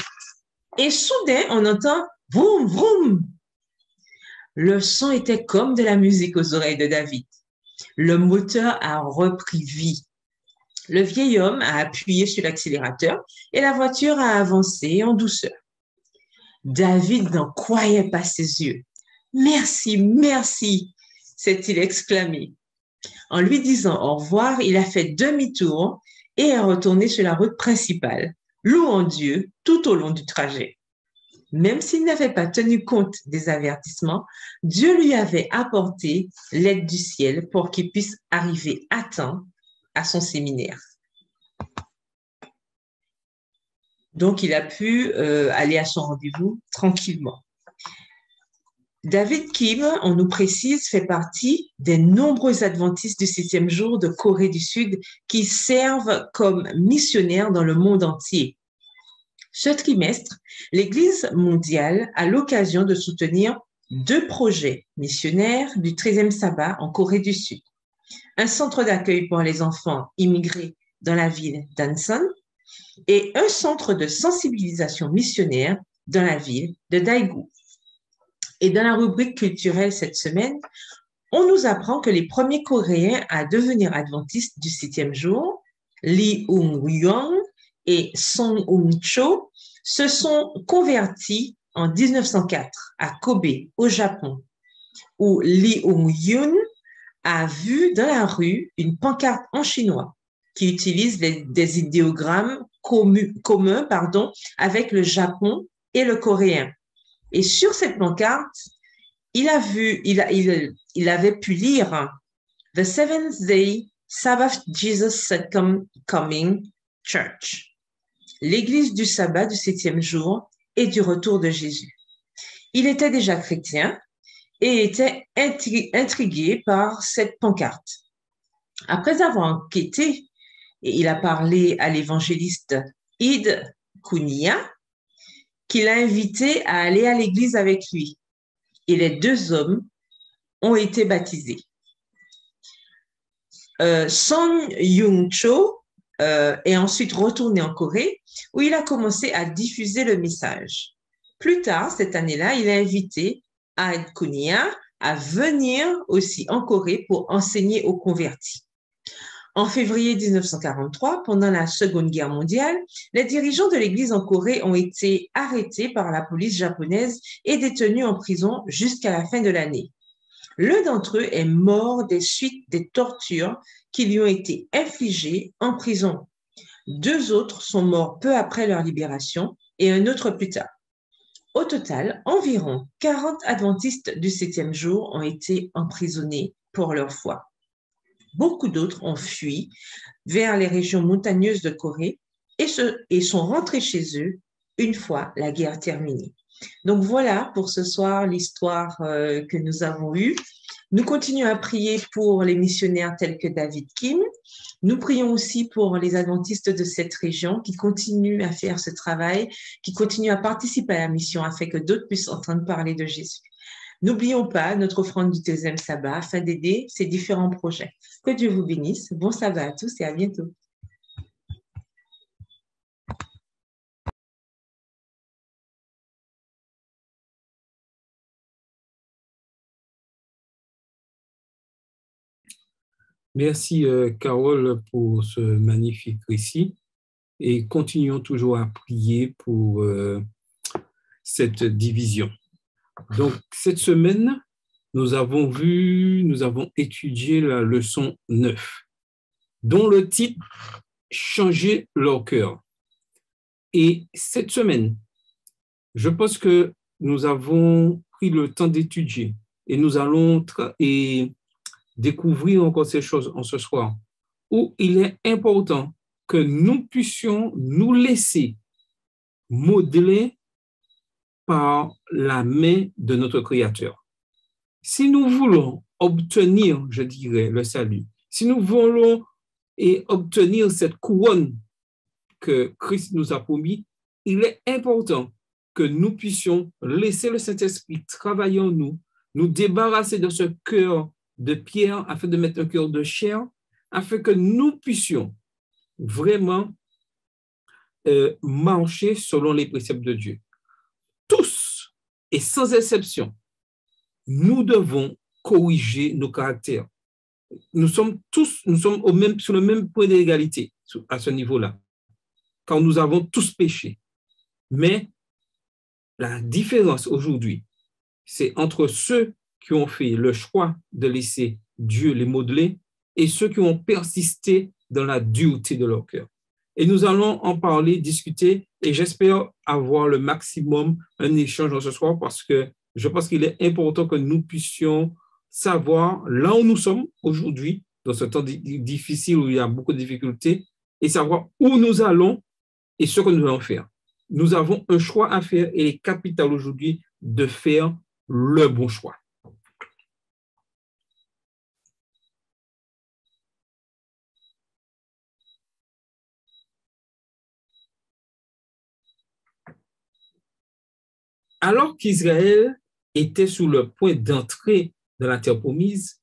Et soudain, on entend « vroom, vroom ». Le son était comme de la musique aux oreilles de David. Le moteur a repris vie. Le vieil homme a appuyé sur l'accélérateur et la voiture a avancé en douceur. David n'en croyait pas ses yeux. « Merci, merci !» s'est-il exclamé. En lui disant au revoir, il a fait demi-tour et est retourné sur la route principale, louant Dieu tout au long du trajet. Même s'il n'avait pas tenu compte des avertissements, Dieu lui avait apporté l'aide du ciel pour qu'il puisse arriver à temps à son séminaire. Donc, il a pu aller à son rendez-vous tranquillement. David Kim, on nous précise, fait partie des nombreux adventistes du 7e jour de Corée du Sud qui servent comme missionnaires dans le monde entier. Ce trimestre, l'Église mondiale a l'occasion de soutenir 2 projets missionnaires du 13e sabbat en Corée du Sud. Un centre d'accueil pour les enfants immigrés dans la ville d'Ansan et un centre de sensibilisation missionnaire dans la ville de Daegu. Et dans la rubrique culturelle cette semaine, on nous apprend que les premiers Coréens à devenir adventistes du 7e jour, Lee Eung-young et Song Eun-cho, se sont convertis en 1904 à Kobe, au Japon, où Lee Eung-yoon a vu dans la rue une pancarte en chinois qui utilise des idéogrammes communs avec le Japon et le coréen. Et sur cette pancarte, il avait pu lire « The Seventh Day Sabbath Jesus Second Coming Church », l'église du sabbat du 7e jour et du retour de Jésus. Il était déjà chrétien et était intrigué par cette pancarte. Après avoir enquêté, il a parlé à l'évangéliste Id Kunia, qui l'a invité à aller à l'église avec lui. Et les deux hommes ont été baptisés. Song Eun-cho est ensuite retourné en Corée, où il a commencé à diffuser le message. Plus tard, cette année-là, il a invité Id Kunia à venir aussi en Corée pour enseigner aux convertis. En février 1943, pendant la Seconde Guerre mondiale, les dirigeants de l'Église en Corée ont été arrêtés par la police japonaise et détenus en prison jusqu'à la fin de l'année. L'un d'entre eux est mort des suites des tortures qui lui ont été infligées en prison. 2 autres sont morts peu après leur libération et un autre plus tard. Au total, environ 40 adventistes du 7e jour ont été emprisonnés pour leur foi. Beaucoup d'autres ont fui vers les régions montagneuses de Corée et sont rentrés chez eux une fois la guerre terminée. Donc voilà pour ce soir l'histoire que nous avons eue. Nous continuons à prier pour les missionnaires tels que David Kim. Nous prions aussi pour les adventistes de cette région qui continuent à faire ce travail, qui continuent à participer à la mission afin que d'autres puissent entendre parler de Jésus. N'oublions pas notre offrande du 2e sabbat afin d'aider ces différents projets. Que Dieu vous bénisse. Bon sabbat à tous et à bientôt. Merci, Carole, pour ce magnifique récit et continuons toujours à prier pour cette division. Donc, cette semaine, nous avons étudié la leçon 9, dont le titre « Changer leur cœur ». Et cette semaine, je pense que nous avons pris le temps d'étudier et nous allons découvrir encore ces choses en ce soir, où il est important que nous puissions nous laisser modeler par la main de notre Créateur. Si nous voulons obtenir, je dirais, le salut, si nous voulons obtenir cette couronne que Christ nous a promis, il est important que nous puissions laisser le Saint-Esprit travailler en nous, nous débarrasser de ce cœur de pierre afin de mettre un cœur de chair, afin que nous puissions vraiment marcher selon les préceptes de Dieu. Tous, et sans exception, nous devons corriger nos caractères. Nous sommes sur le même point d'égalité à ce niveau-là, car nous avons tous péché. Mais la différence aujourd'hui, c'est entre ceux qui ont fait le choix de laisser Dieu les modeler et ceux qui ont persisté dans la dureté de leur cœur. Et nous allons en parler, discuter, et j'espère avoir le maximum un échange ce soir parce que je pense qu'il est important que nous puissions savoir là où nous sommes aujourd'hui, dans ce temps difficile où il y a beaucoup de difficultés, et savoir où nous allons et ce que nous allons faire. Nous avons un choix à faire et il est capital aujourd'hui de faire le bon choix. Alors qu'Israël était sur le point d'entrer dans la terre promise,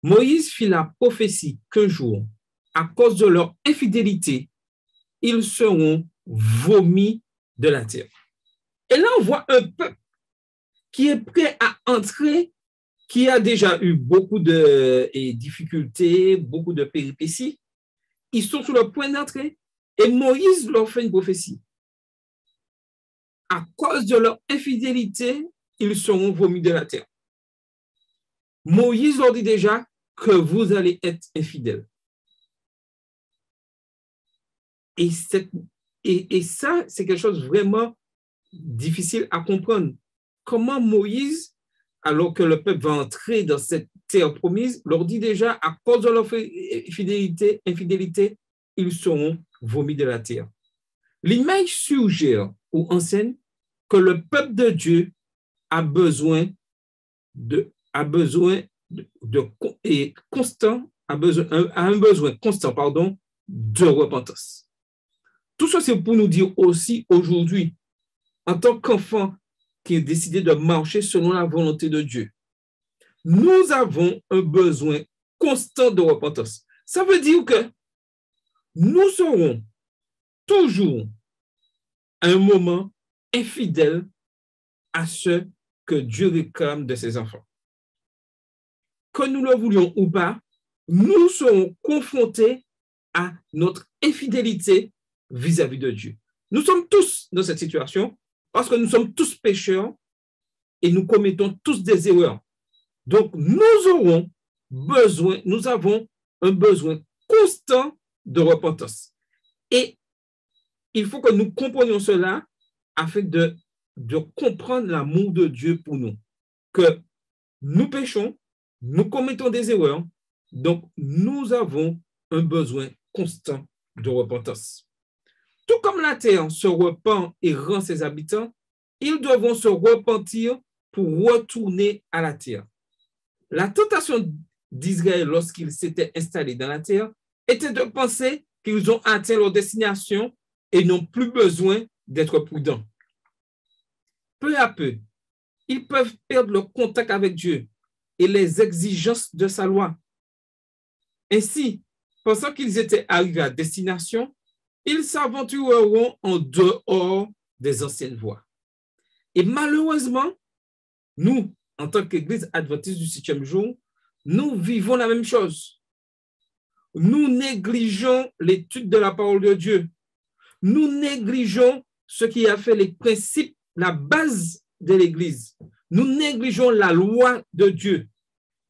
Moïse fit la prophétie qu'un jour, à cause de leur infidélité, ils seront vomis de la terre. Et là, on voit un peuple qui est prêt à entrer, qui a déjà eu beaucoup de difficultés, beaucoup de péripéties. Ils sont sur le point d'entrer et Moïse leur fait une prophétie. À cause de leur infidélité, ils seront vomis de la terre. Moïse leur dit déjà que vous allez être infidèles. Et ça, c'est quelque chose vraiment difficile à comprendre. Comment Moïse, alors que le peuple va entrer dans cette terre promise, leur dit déjà, à cause de leur infidélité, ils seront vomis de la terre. L'image suggère ou enseigne que le peuple de Dieu a un besoin constant de repentance. Tout ça, c'est pour nous dire aussi aujourd'hui, en tant qu'enfant qui a décidé de marcher selon la volonté de Dieu, nous avons un besoin constant de repentance. Ça veut dire que nous serons toujours à un moment infidèles à ce que Dieu réclame de ses enfants. Que nous le voulions ou pas, nous serons confrontés à notre infidélité vis-à-vis de Dieu. Nous sommes tous dans cette situation parce que nous sommes tous pécheurs et nous commettons tous des erreurs. Donc, nous avons un besoin constant de repentance. Et il faut que nous comprenions cela afin de comprendre l'amour de Dieu pour nous. Que nous péchons, nous commettons des erreurs, donc nous avons un besoin constant de repentance. Tout comme la terre se repent et rend ses habitants, ils devront se repentir pour retourner à la terre. La tentation d'Israël lorsqu'ils s'étaient installés dans la terre était de penser qu'ils ont atteint leur destination et n'ont plus besoin d'être prudents. Peu à peu, ils peuvent perdre le contact avec Dieu et les exigences de sa loi. Ainsi, pensant qu'ils étaient arrivés à destination, ils s'aventureront en dehors des anciennes voies. Et malheureusement, nous, en tant qu'Église adventiste du 7e jour, nous vivons la même chose. Nous négligeons l'étude de la parole de Dieu. Nous négligeons ce qui a fait les principes, la base de l'Église. Nous négligeons la loi de Dieu.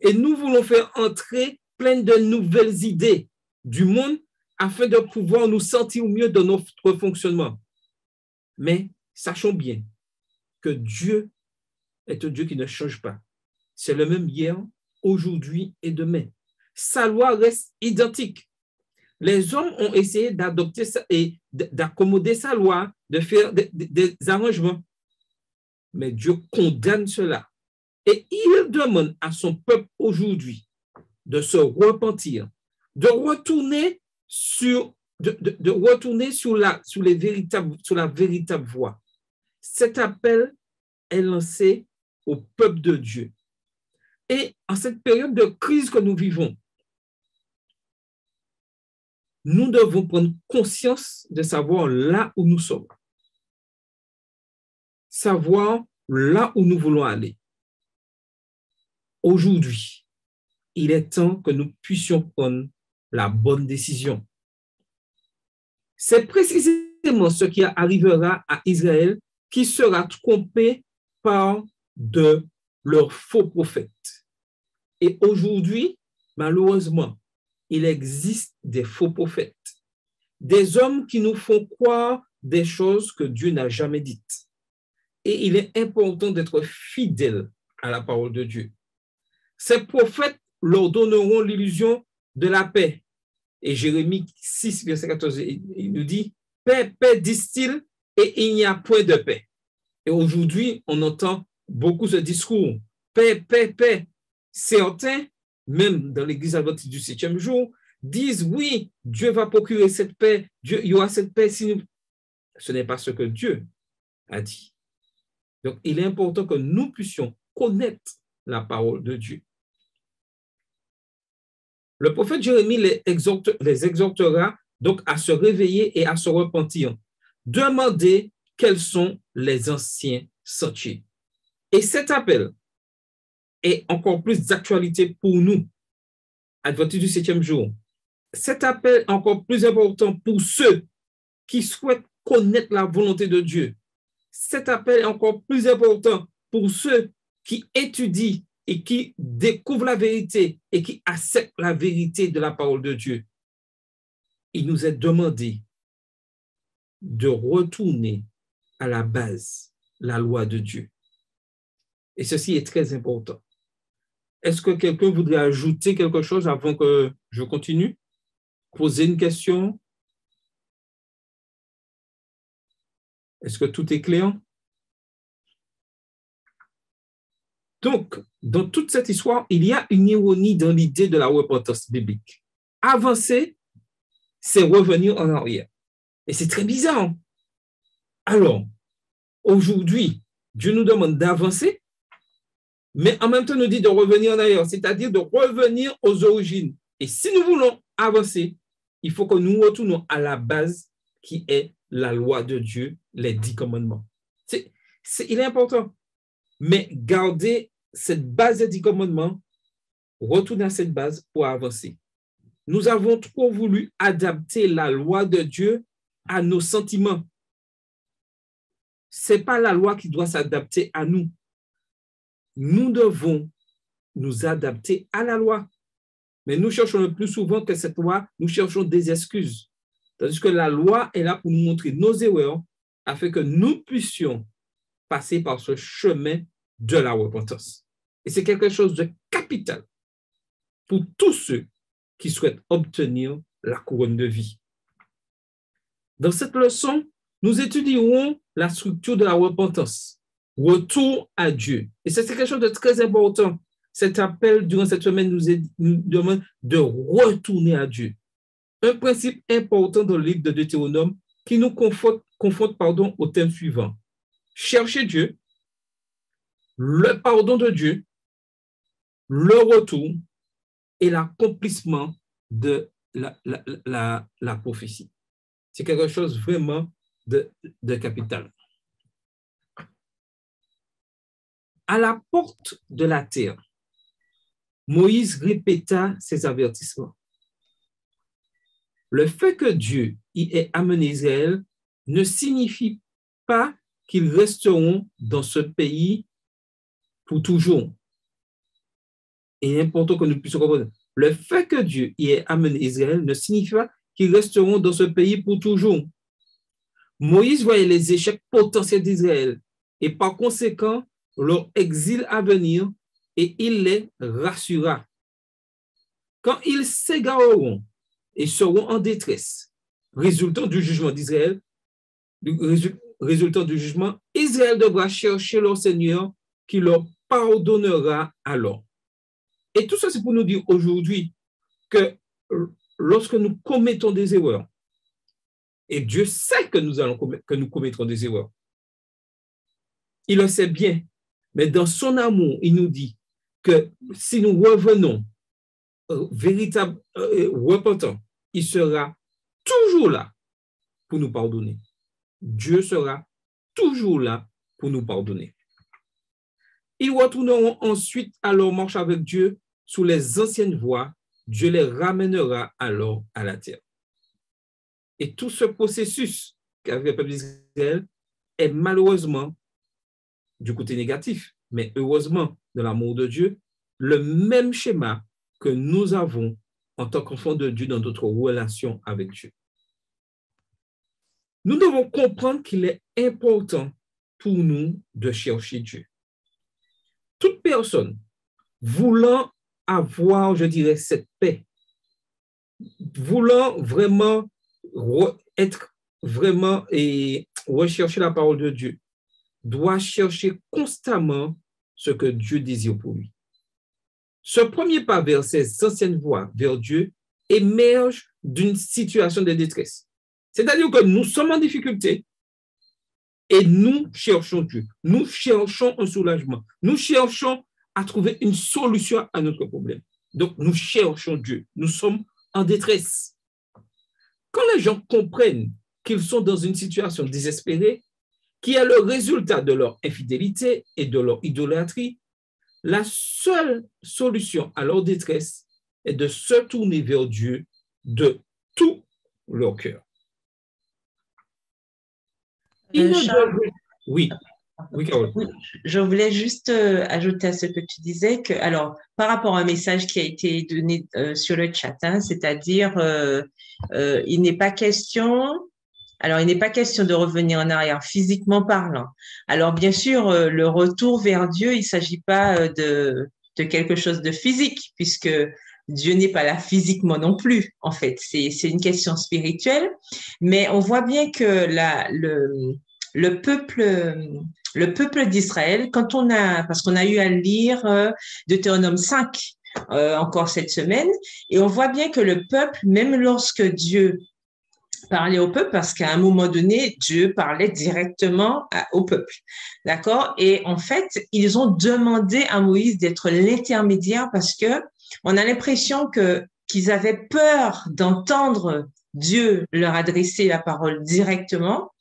Et nous voulons faire entrer plein de nouvelles idées du monde afin de pouvoir nous sentir mieux dans notre fonctionnement. Mais sachons bien que Dieu est un Dieu qui ne change pas. C'est le même hier, aujourd'hui et demain. Sa loi reste identique. Les hommes ont essayé d'adopter ça et d'accommoder sa loi, de faire des arrangements. Mais Dieu condamne cela. Et il demande à son peuple aujourd'hui de se repentir, de retourner sur la véritable voie. Cet appel est lancé au peuple de Dieu. Et en cette période de crise que nous vivons, nous devons prendre conscience de savoir là où nous sommes, savoir là où nous voulons aller. Aujourd'hui, il est temps que nous puissions prendre la bonne décision. C'est précisément ce qui arrivera à Israël qui sera trompé par de leurs faux prophètes. Et aujourd'hui, malheureusement, il existe des faux prophètes, des hommes qui nous font croire des choses que Dieu n'a jamais dites. Et il est important d'être fidèle à la parole de Dieu. Ces prophètes leur donneront l'illusion de la paix. Et Jérémie 6, verset 14, il nous dit, « Paix, paix, disent-ils, et il n'y a point de paix. » Et aujourd'hui, on entend beaucoup ce discours, « Paix, paix, paix. » Certains, même dans l'Église adventiste du 7e jour, disent, « Oui, Dieu va procurer cette paix, il y aura cette paix. » Si nous... Ce n'est pas ce que Dieu a dit. Donc, il est important que nous puissions connaître la parole de Dieu. Le prophète Jérémie les exhortera donc à se réveiller et à se repentir. demandez quels sont les anciens sentiers. Et cet appel est encore plus d'actualité pour nous, adventistes du 7e jour. Cet appel est encore plus important pour ceux qui souhaitent connaître la volonté de Dieu. Cet appel est encore plus important pour ceux qui étudient et qui découvrent la vérité et qui acceptent la vérité de la parole de Dieu. Il nous est demandé de retourner à la base, la loi de Dieu. Et ceci est très important. Est-ce que quelqu'un voudrait ajouter quelque chose avant que je continue? Poser une question? Est-ce que tout est clair? Donc, dans toute cette histoire, il y a une ironie dans l'idée de la repentance biblique. Avancer, c'est revenir en arrière. Et c'est très bizarre. Alors, aujourd'hui, Dieu nous demande d'avancer, mais en même temps nous dit de revenir en arrière, c'est-à-dire de revenir aux origines. Et si nous voulons avancer, il faut que nous retournons à la base qui est la loi de Dieu, les 10 commandements. Il est important. Mais garder cette base des 10 commandements, retourner à cette base pour avancer. Nous avons trop voulu adapter la loi de Dieu à nos sentiments. Ce n'est pas la loi qui doit s'adapter à nous. Nous devons nous adapter à la loi. Mais nous cherchons le plus souvent que cette loi, nous cherchons des excuses. Tandis que la loi est là pour nous montrer nos erreurs afin que nous puissions passer par ce chemin de la repentance. Et c'est quelque chose de capital pour tous ceux qui souhaitent obtenir la couronne de vie. Dans cette leçon, nous étudierons la structure de la repentance, retour à Dieu. Et c'est quelque chose de très important. Cet appel durant cette semaine nous demande de retourner à Dieu. Un principe important dans le livre de Deutéronome qui nous confronte au thème suivant. Chercher Dieu, le pardon de Dieu, le retour et l'accomplissement de la prophétie. C'est quelque chose vraiment de capital. À la porte de la terre, Moïse répéta ses avertissements. Le fait que Dieu y ait amené Israël ne signifie pas qu'ils resteront dans ce pays pour toujours. Et il est important que nous puissions comprendre. Le fait que Dieu y ait amené Israël ne signifie pas qu'ils resteront dans ce pays pour toujours. Moïse voyait les échecs potentiels d'Israël et par conséquent leur exil à venir et il les rassura. Quand ils s'égareront et seront en détresse, résultant du jugement d'Israël, résultant du jugement, Israël devra chercher leur Seigneur qui leur pardonnera alors. Et tout ça, c'est pour nous dire aujourd'hui que lorsque nous commettons des erreurs, et Dieu sait que nous commettrons des erreurs, il le sait bien, mais dans son amour, il nous dit que si nous revenons repentants, il sera toujours là pour nous pardonner. Dieu sera toujours là pour nous pardonner. Ils retourneront ensuite à leur marche avec Dieu sous les anciennes voies. Dieu les ramènera alors à la terre. Et tout ce processus qu'avec le peuple d'Israël est malheureusement du côté négatif, mais heureusement, de l'amour de Dieu, le même schéma que nous avons en tant qu'enfants de Dieu dans notre relation avec Dieu. Nous devons comprendre qu'il est important pour nous de chercher Dieu. Toute personne voulant avoir, je dirais, cette paix, voulant vraiment être vraiment et rechercher la parole de Dieu, doit chercher constamment ce que Dieu désire pour lui. Ce premier pas vers ces anciennes voies vers Dieu émerge d'une situation de détresse. C'est-à-dire que nous sommes en difficulté et nous cherchons Dieu. Nous cherchons un soulagement. Nous cherchons à trouver une solution à notre problème. Donc, nous cherchons Dieu. Nous sommes en détresse. Quand les gens comprennent qu'ils sont dans une situation désespérée, qui est le résultat de leur infidélité et de leur idolâtrie, la seule solution à leur détresse est de se tourner vers Dieu de tout leur cœur. Oui, Carole. Oui, je voulais juste ajouter à ce que tu disais que, alors, par rapport à un message qui a été donné sur le chat, hein, c'est-à-dire, il n'est pas question de revenir en arrière physiquement parlant. Alors, bien sûr, le retour vers Dieu, il ne s'agit pas de quelque chose de physique, puisque Dieu n'est pas là physiquement non plus, en fait. C'est une question spirituelle. Mais on voit bien que le peuple d'Israël, parce qu'on a eu à lire Deutéronome 5 encore cette semaine, et on voit bien que le peuple, même lorsque Dieu parlait au peuple, parce qu'à un moment donné, Dieu parlait directement au peuple, d'accord? Et en fait, ils ont demandé à Moïse d'être l'intermédiaire parce que on a l'impression qu'ils avaient peur d'entendre Dieu leur adresser la parole directement.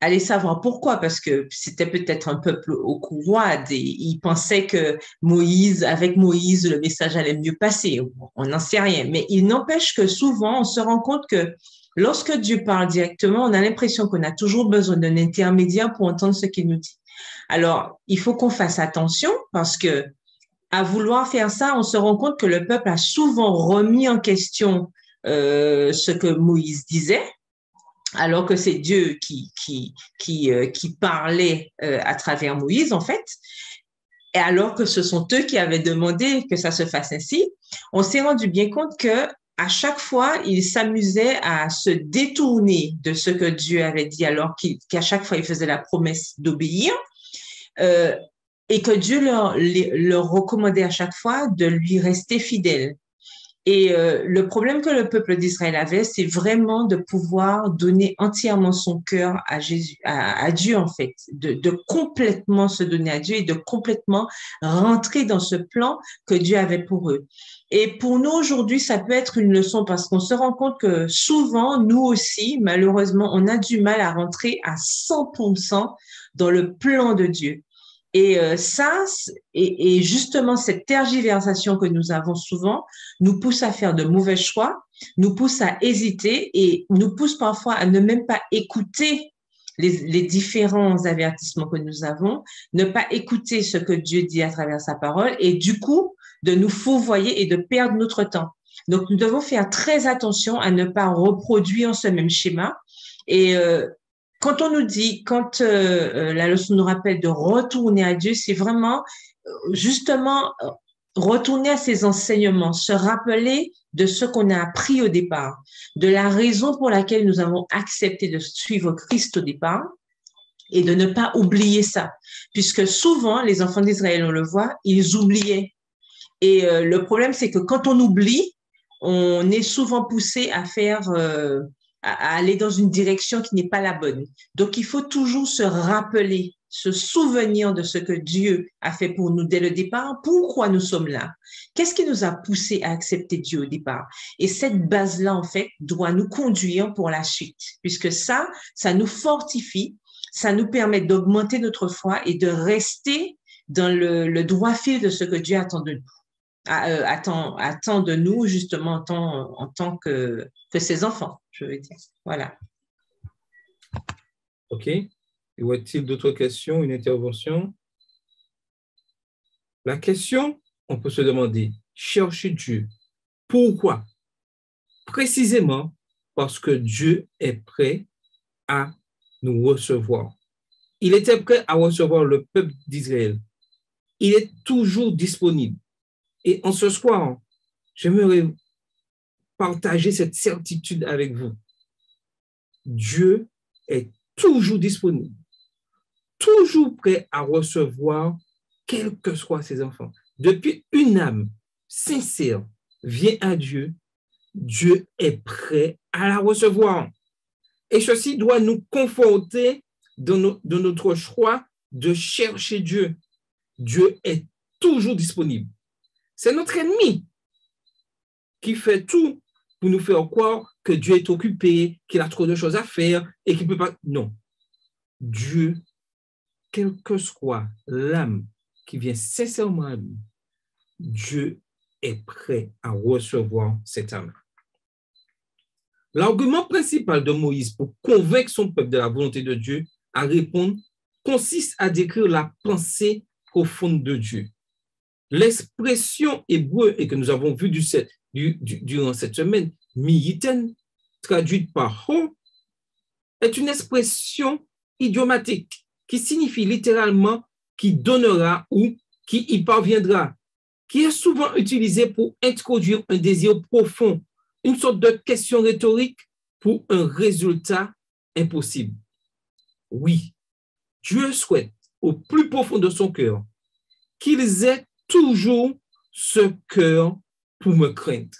Allez savoir pourquoi, parce que c'était peut-être un peuple au couroide et ils pensaient que avec Moïse, le message allait mieux passer. On n'en sait rien. Mais il n'empêche que souvent, on se rend compte que lorsque Dieu parle directement, on a l'impression qu'on a toujours besoin d'un intermédiaire pour entendre ce qu'il nous dit. Alors, il faut qu'on fasse attention parce que à vouloir faire ça, on se rend compte que le peuple a souvent remis en question ce que Moïse disait, alors que c'est Dieu qui parlait à travers Moïse, en fait, et alors que ce sont eux qui avaient demandé que ça se fasse ainsi, on s'est rendu bien compte que à chaque fois, ils s'amusaient à se détourner de ce que Dieu avait dit, alors qu'à chaque fois, il faisait la promesse d'obéir, et que Dieu leur recommandait à chaque fois de lui rester fidèle. Et le problème que le peuple d'Israël avait, c'est vraiment de pouvoir donner entièrement son cœur à Jésus, à Dieu en fait, de complètement se donner à Dieu et de complètement rentrer dans ce plan que Dieu avait pour eux. Et pour nous aujourd'hui, ça peut être une leçon parce qu'on se rend compte que souvent, nous aussi, malheureusement, on a du mal à rentrer à 100% dans le plan de Dieu. Et et justement, cette tergiversation que nous avons souvent nous pousse à faire de mauvais choix, nous pousse à hésiter et nous pousse parfois à ne même pas écouter les différents avertissements que nous avons, ne pas écouter ce que Dieu dit à travers sa parole et du coup, de nous fourvoyer et de perdre notre temps. Donc, nous devons faire très attention à ne pas reproduire ce même schéma et quand on nous dit, quand la leçon nous rappelle de retourner à Dieu, c'est vraiment justement retourner à ses enseignements, se rappeler de ce qu'on a appris au départ, de la raison pour laquelle nous avons accepté de suivre Christ au départ et de ne pas oublier ça. Puisque souvent, les enfants d'Israël, on le voit, ils oubliaient. Et le problème, c'est que quand on oublie, on est souvent poussé à faire... à aller dans une direction qui n'est pas la bonne. Donc, il faut toujours se rappeler, se souvenir de ce que Dieu a fait pour nous dès le départ, pourquoi nous sommes là, qu'est-ce qui nous a poussé à accepter Dieu au départ. Et cette base-là, en fait, doit nous conduire pour la suite, puisque ça nous fortifie, ça nous permet d'augmenter notre foi et de rester dans le droit fil de ce que Dieu attend de nous. Attend de nous justement en tant que ses enfants, je veux dire. Voilà. OK. Y a-t-il d'autres questions, une intervention? La question, on peut se demander, chercher Dieu. Pourquoi? Précisément parce que Dieu est prêt à nous recevoir. Il était prêt à recevoir le peuple d'Israël. Il est toujours disponible. Et en ce soir, j'aimerais partager cette certitude avec vous. Dieu est toujours disponible, toujours prêt à recevoir quels que soient ses enfants. Depuis une âme sincère vient à Dieu, Dieu est prêt à la recevoir. Et ceci doit nous conforter dans notre choix de chercher Dieu. Dieu est toujours disponible. C'est notre ennemi qui fait tout pour nous faire croire que Dieu est occupé, qu'il a trop de choses à faire et qu'il ne peut pas. Non. Dieu, quelle que soit l'âme qui vient sincèrement à lui, Dieu est prêt à recevoir cette âme. L'argument principal de Moïse pour convaincre son peuple de la volonté de Dieu à répondre consiste à décrire la pensée profonde de Dieu. L'expression hébreu, et que nous avons vu durant cette semaine, miyiten, traduite par ho, est une expression idiomatique qui signifie littéralement qui donnera ou qui y parviendra, qui est souvent utilisée pour introduire un désir profond, une sorte de question rhétorique pour un résultat impossible. Oui, Dieu souhaite au plus profond de son cœur qu'ils aient toujours ce cœur pour me craindre.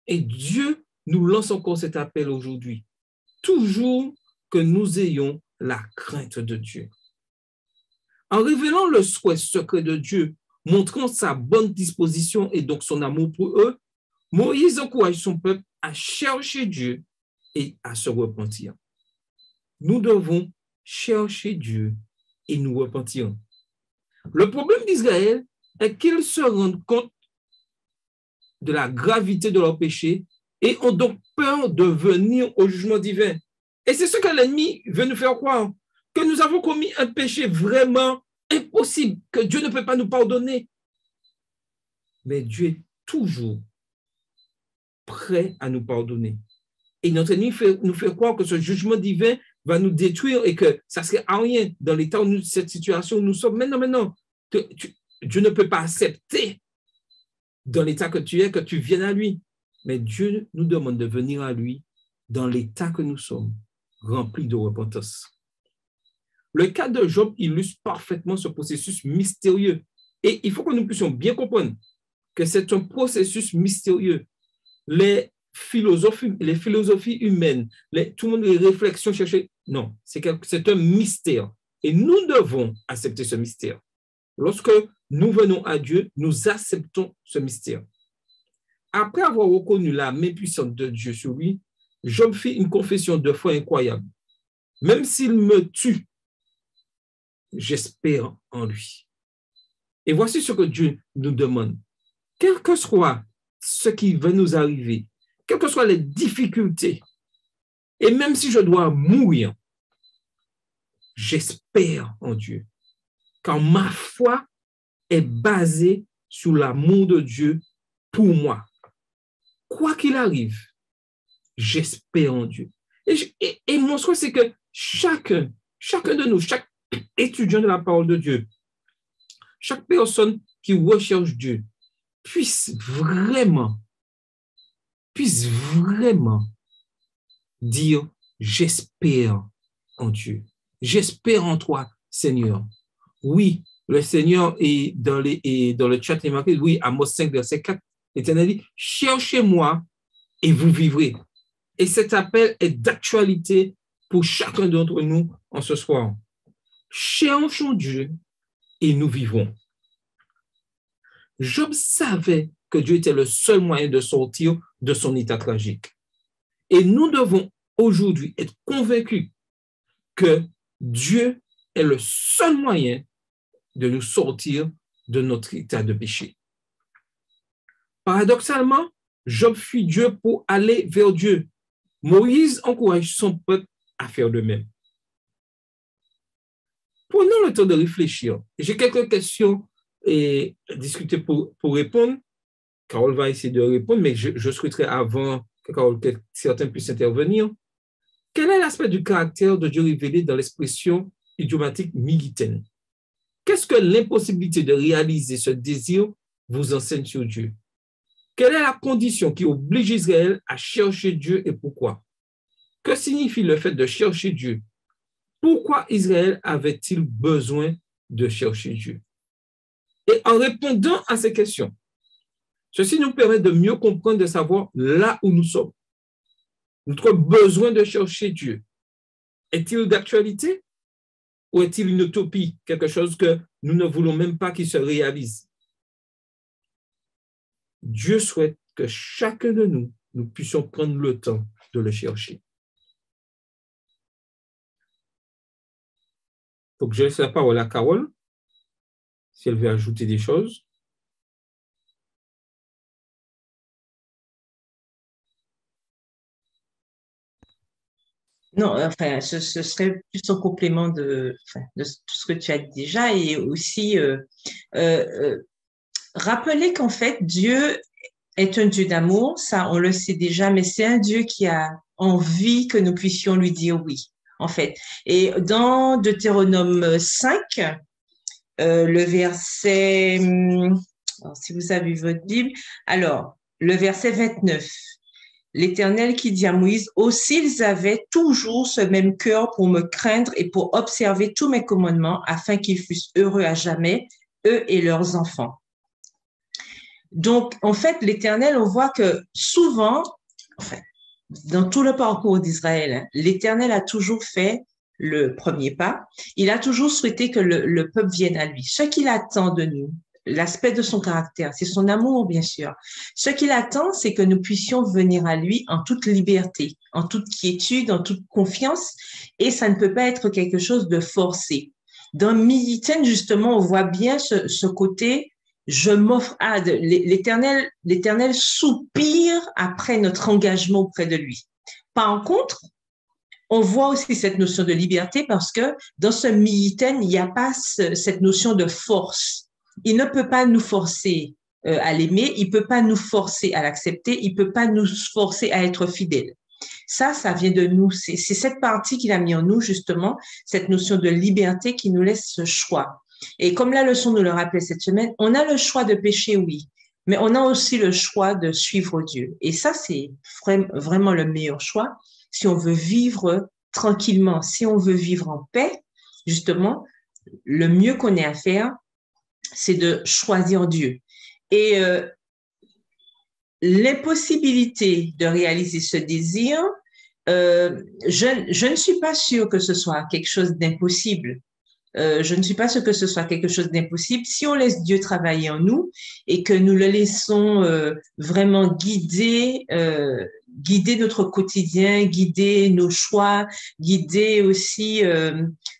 Et Dieu nous lance encore cet appel aujourd'hui. Toujours que nous ayons la crainte de Dieu. En révélant le souhait secret de Dieu, montrant sa bonne disposition et donc son amour pour eux, Moïse encourage son peuple à chercher Dieu et à se repentir. Nous devons chercher Dieu et nous repentir. Le problème d'Israël est qu'ils se rendent compte de la gravité de leur péché et ont donc peur de venir au jugement divin. Et c'est ce que l'ennemi veut nous faire croire, que nous avons commis un péché vraiment impossible, que Dieu ne peut pas nous pardonner. Mais Dieu est toujours prêt à nous pardonner. Et notre ennemi nous fait croire que ce jugement divin va nous détruire et que ça serait à rien dans l'état où cette situation où nous sommes. Mais non, Dieu ne peut pas accepter dans l'état que tu es, que tu viennes à lui. Mais Dieu nous demande de venir à lui dans l'état que nous sommes, remplis de repentance. Le cas de Job illustre parfaitement ce processus mystérieux. Et il faut que nous puissions bien comprendre que c'est un processus mystérieux. Les philosophies humaines, tout le monde, les réflexions cherchées, non, c'est un mystère. Et nous devons accepter ce mystère. Lorsque nous venons à Dieu, nous acceptons ce mystère. Après avoir reconnu la main puissante de Dieu sur lui, Job fit une confession de foi incroyable. Même s'il me tue, j'espère en lui. Et voici ce que Dieu nous demande. Quel que soit ce qui va nous arriver, quelles que soient les difficultés, et même si je dois mourir, j'espère en Dieu. Car ma foi est basée sur l'amour de Dieu pour moi. Quoi qu'il arrive, j'espère en Dieu. Et mon souhait, c'est que chacun de nous, chaque étudiant de la parole de Dieu, chaque personne qui recherche Dieu, puisse vraiment dire « J'espère en Dieu. J'espère en toi, Seigneur. » Oui, le Seigneur est dans le chat, il marqué, oui, Amos 5, verset 4, l'Éternel dit « Cherchez-moi et vous vivrez. » Et cet appel est d'actualité pour chacun d'entre nous en ce soir. Cherchons Dieu et nous vivrons. Job savait que Dieu était le seul moyen de sortir de son état tragique. Et nous devons aujourd'hui être convaincus que Dieu est le seul moyen de nous sortir de notre état de péché. Paradoxalement, Job fuit Dieu pour aller vers Dieu. Moïse encourage son peuple à faire de même. Prenons le temps de réfléchir. J'ai quelques questions et discuter pour répondre. Carole va essayer de répondre, mais je souhaiterais avant que certains puissent intervenir. Quel est l'aspect du caractère de Dieu révélé dans l'expression idiomatique migiten? Qu'est-ce que l'impossibilité de réaliser ce désir vous enseigne sur Dieu? Quelle est la condition qui oblige Israël à chercher Dieu et pourquoi? Que signifie le fait de chercher Dieu? Pourquoi Israël avait-il besoin de chercher Dieu? Et en répondant à ces questions, ceci nous permet de mieux comprendre, de savoir là où nous sommes. Notre besoin de chercher Dieu, est-il d'actualité ou est-il une utopie, quelque chose que nous ne voulons même pas qu'il se réalise? Dieu souhaite que chacun de nous nous puissions prendre le temps de le chercher. Donc, je laisse la parole à Carole, si elle veut ajouter des choses. Non, enfin, ce serait plus en complément de tout ce que tu as dit déjà et aussi rappeler qu'en fait, Dieu est un Dieu d'amour, ça on le sait déjà, mais c'est un Dieu qui a envie que nous puissions lui dire oui, en fait. Et dans Deutéronome 5, le verset, alors, si vous avez votre Bible, alors le verset 29. L'Éternel qui dit à Moïse, aussi ils avaient toujours ce même cœur pour me craindre et pour observer tous mes commandements afin qu'ils fussent heureux à jamais, eux et leurs enfants. Donc, en fait, l'Éternel, on voit que souvent, enfin, dans tout le parcours d'Israël, l'Éternel a toujours fait le premier pas. Il a toujours souhaité que le peuple vienne à lui. Ce qu'il attend de nous, l'aspect de son caractère, c'est son amour, bien sûr. Ce qu'il attend, c'est que nous puissions venir à lui en toute liberté, en toute quiétude, en toute confiance, et ça ne peut pas être quelque chose de forcé. Dans Militen, justement, on voit bien ce côté, je m'offre à l'Éternel soupire après notre engagement auprès de lui. Par contre, on voit aussi cette notion de liberté parce que dans ce Militen, il n'y a pas cette notion de force. Il ne peut pas nous forcer à l'aimer, il ne peut pas nous forcer à l'accepter, il ne peut pas nous forcer à être fidèles. Ça vient de nous. C'est cette partie qu'il a mis en nous, justement, cette notion de liberté qui nous laisse ce choix. Et comme la leçon nous le rappelait cette semaine, on a le choix de pécher, oui, mais on a aussi le choix de suivre Dieu. Et ça, c'est vraiment le meilleur choix si on veut vivre tranquillement, si on veut vivre en paix. Justement, le mieux qu'on ait à faire, c'est de choisir Dieu. Et l'impossibilité de réaliser ce désir, je ne suis pas sûre que ce soit quelque chose d'impossible. Je ne suis pas sûre que ce soit quelque chose d'impossible. Si on laisse Dieu travailler en nous et que nous le laissons vraiment guider notre quotidien, guider nos choix, guider aussi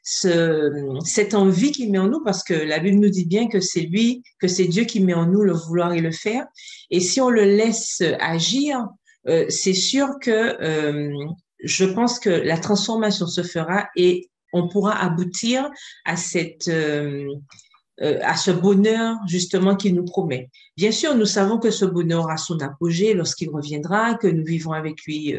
cette envie qu'il met en nous, parce que la Bible nous dit bien que c'est Dieu qui met en nous le vouloir et le faire. Et si on le laisse agir, c'est sûr que je pense que la transformation se fera et on pourra aboutir à à ce bonheur justement qu'il nous promet. Bien sûr, nous savons que ce bonheur a son apogée lorsqu'il reviendra, que nous vivrons avec lui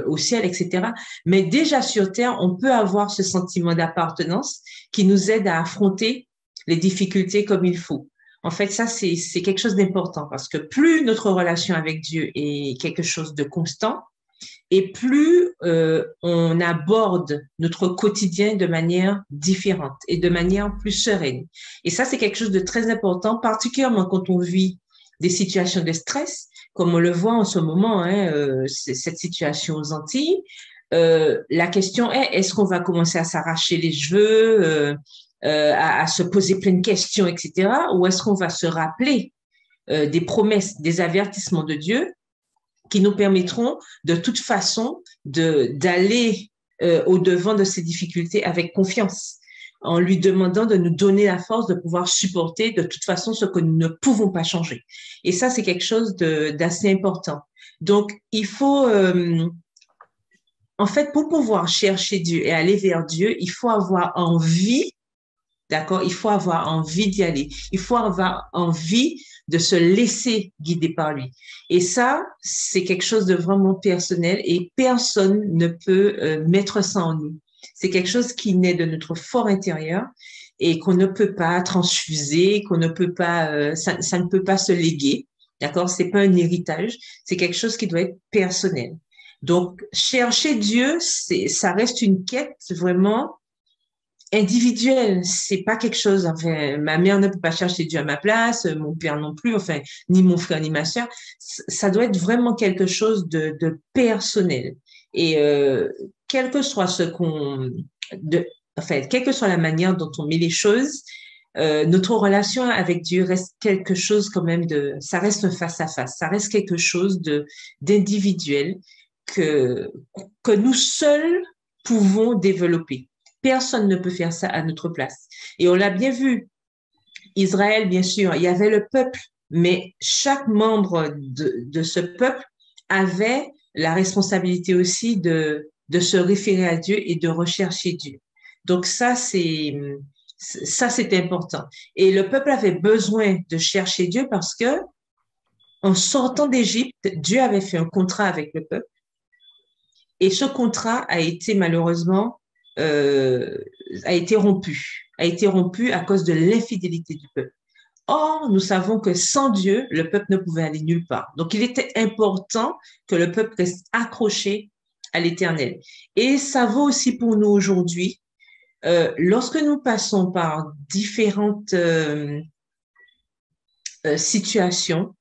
au ciel, etc. Mais déjà sur terre, on peut avoir ce sentiment d'appartenance qui nous aide à affronter les difficultés comme il faut. En fait, ça, c'est quelque chose d'important parce que plus notre relation avec Dieu est quelque chose de constant, et plus on aborde notre quotidien de manière différente et de manière plus sereine. Et ça, c'est quelque chose de très important, particulièrement quand on vit des situations de stress, comme on le voit en ce moment, cette situation aux Antilles. La question est, est-ce qu'on va commencer à s'arracher les cheveux, à se poser plein de questions, etc., ou est-ce qu'on va se rappeler des promesses, des avertissements de Dieu qui nous permettront de toute façon d'aller au-devant de ces difficultés avec confiance, en lui demandant de nous donner la force de pouvoir supporter de toute façon ce que nous ne pouvons pas changer. Et ça, c'est quelque chose d'assez important. Donc, il faut, en fait, pour pouvoir chercher Dieu et aller vers Dieu, il faut avoir envie. D'accord? Il faut avoir envie d'y aller. Il faut avoir envie de se laisser guider par lui. Et ça, c'est quelque chose de vraiment personnel et personne ne peut mettre ça en nous. C'est quelque chose qui naît de notre fort intérieur et qu'on ne peut pas transfuser, qu'on ne peut pas, ça ne peut pas se léguer. D'accord? C'est pas un héritage. C'est quelque chose qui doit être personnel. Donc, chercher Dieu, ça reste une quête vraiment individuel, c'est pas quelque chose, enfin, ma mère ne peut pas chercher Dieu à ma place, mon père non plus, enfin, ni mon frère ni ma sœur. Ça doit être vraiment quelque chose de personnel. Et quel que soit quelle que soit la manière dont on met les choses, notre relation avec Dieu reste quelque chose quand même ça reste face à face, ça reste quelque chose d'individuel que nous seuls pouvons développer. Personne ne peut faire ça à notre place. Et on l'a bien vu, Israël, bien sûr, il y avait le peuple, mais chaque membre de ce peuple avait la responsabilité aussi de se référer à Dieu et de rechercher Dieu. Donc ça, c'est important. Et le peuple avait besoin de chercher Dieu parce que en sortant d'Égypte, Dieu avait fait un contrat avec le peuple. Et ce contrat a été malheureusement a été rompu à cause de l'infidélité du peuple. Or, nous savons que sans Dieu, le peuple ne pouvait aller nulle part. Donc, il était important que le peuple reste accroché à l'Éternel. Et ça vaut aussi pour nous aujourd'hui. Lorsque nous passons par différentes situations,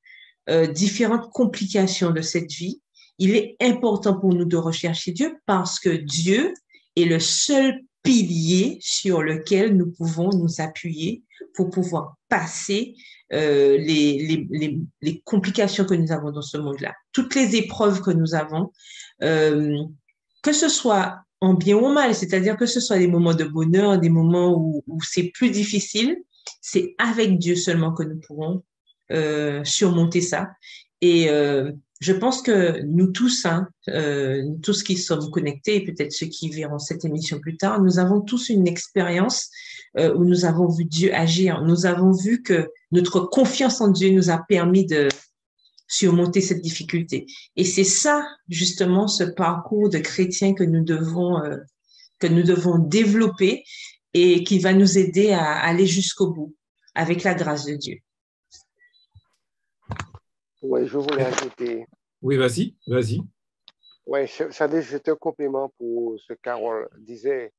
différentes complications de cette vie, il est important pour nous de rechercher Dieu parce que Dieu est le seul pilier sur lequel nous pouvons nous appuyer pour pouvoir passer les complications que nous avons dans ce monde-là. Toutes les épreuves que nous avons, que ce soit en bien ou en mal, c'est-à-dire que ce soit des moments de bonheur, des moments où c'est plus difficile, c'est avec Dieu seulement que nous pourrons surmonter ça. Et je pense que nous tous, nous tous qui sommes connectés, et peut-être ceux qui verront cette émission plus tard, nous avons tous une expérience où nous avons vu Dieu agir. Nous avons vu que notre confiance en Dieu nous a permis de surmonter cette difficulté. Et c'est ça, justement, ce parcours de chrétien que nous devons développer et qui va nous aider à aller jusqu'au bout avec la grâce de Dieu. Oui, je voulais ajouter. Oui, vas-y. Oui, c'est un complément pour ce que Carole disait.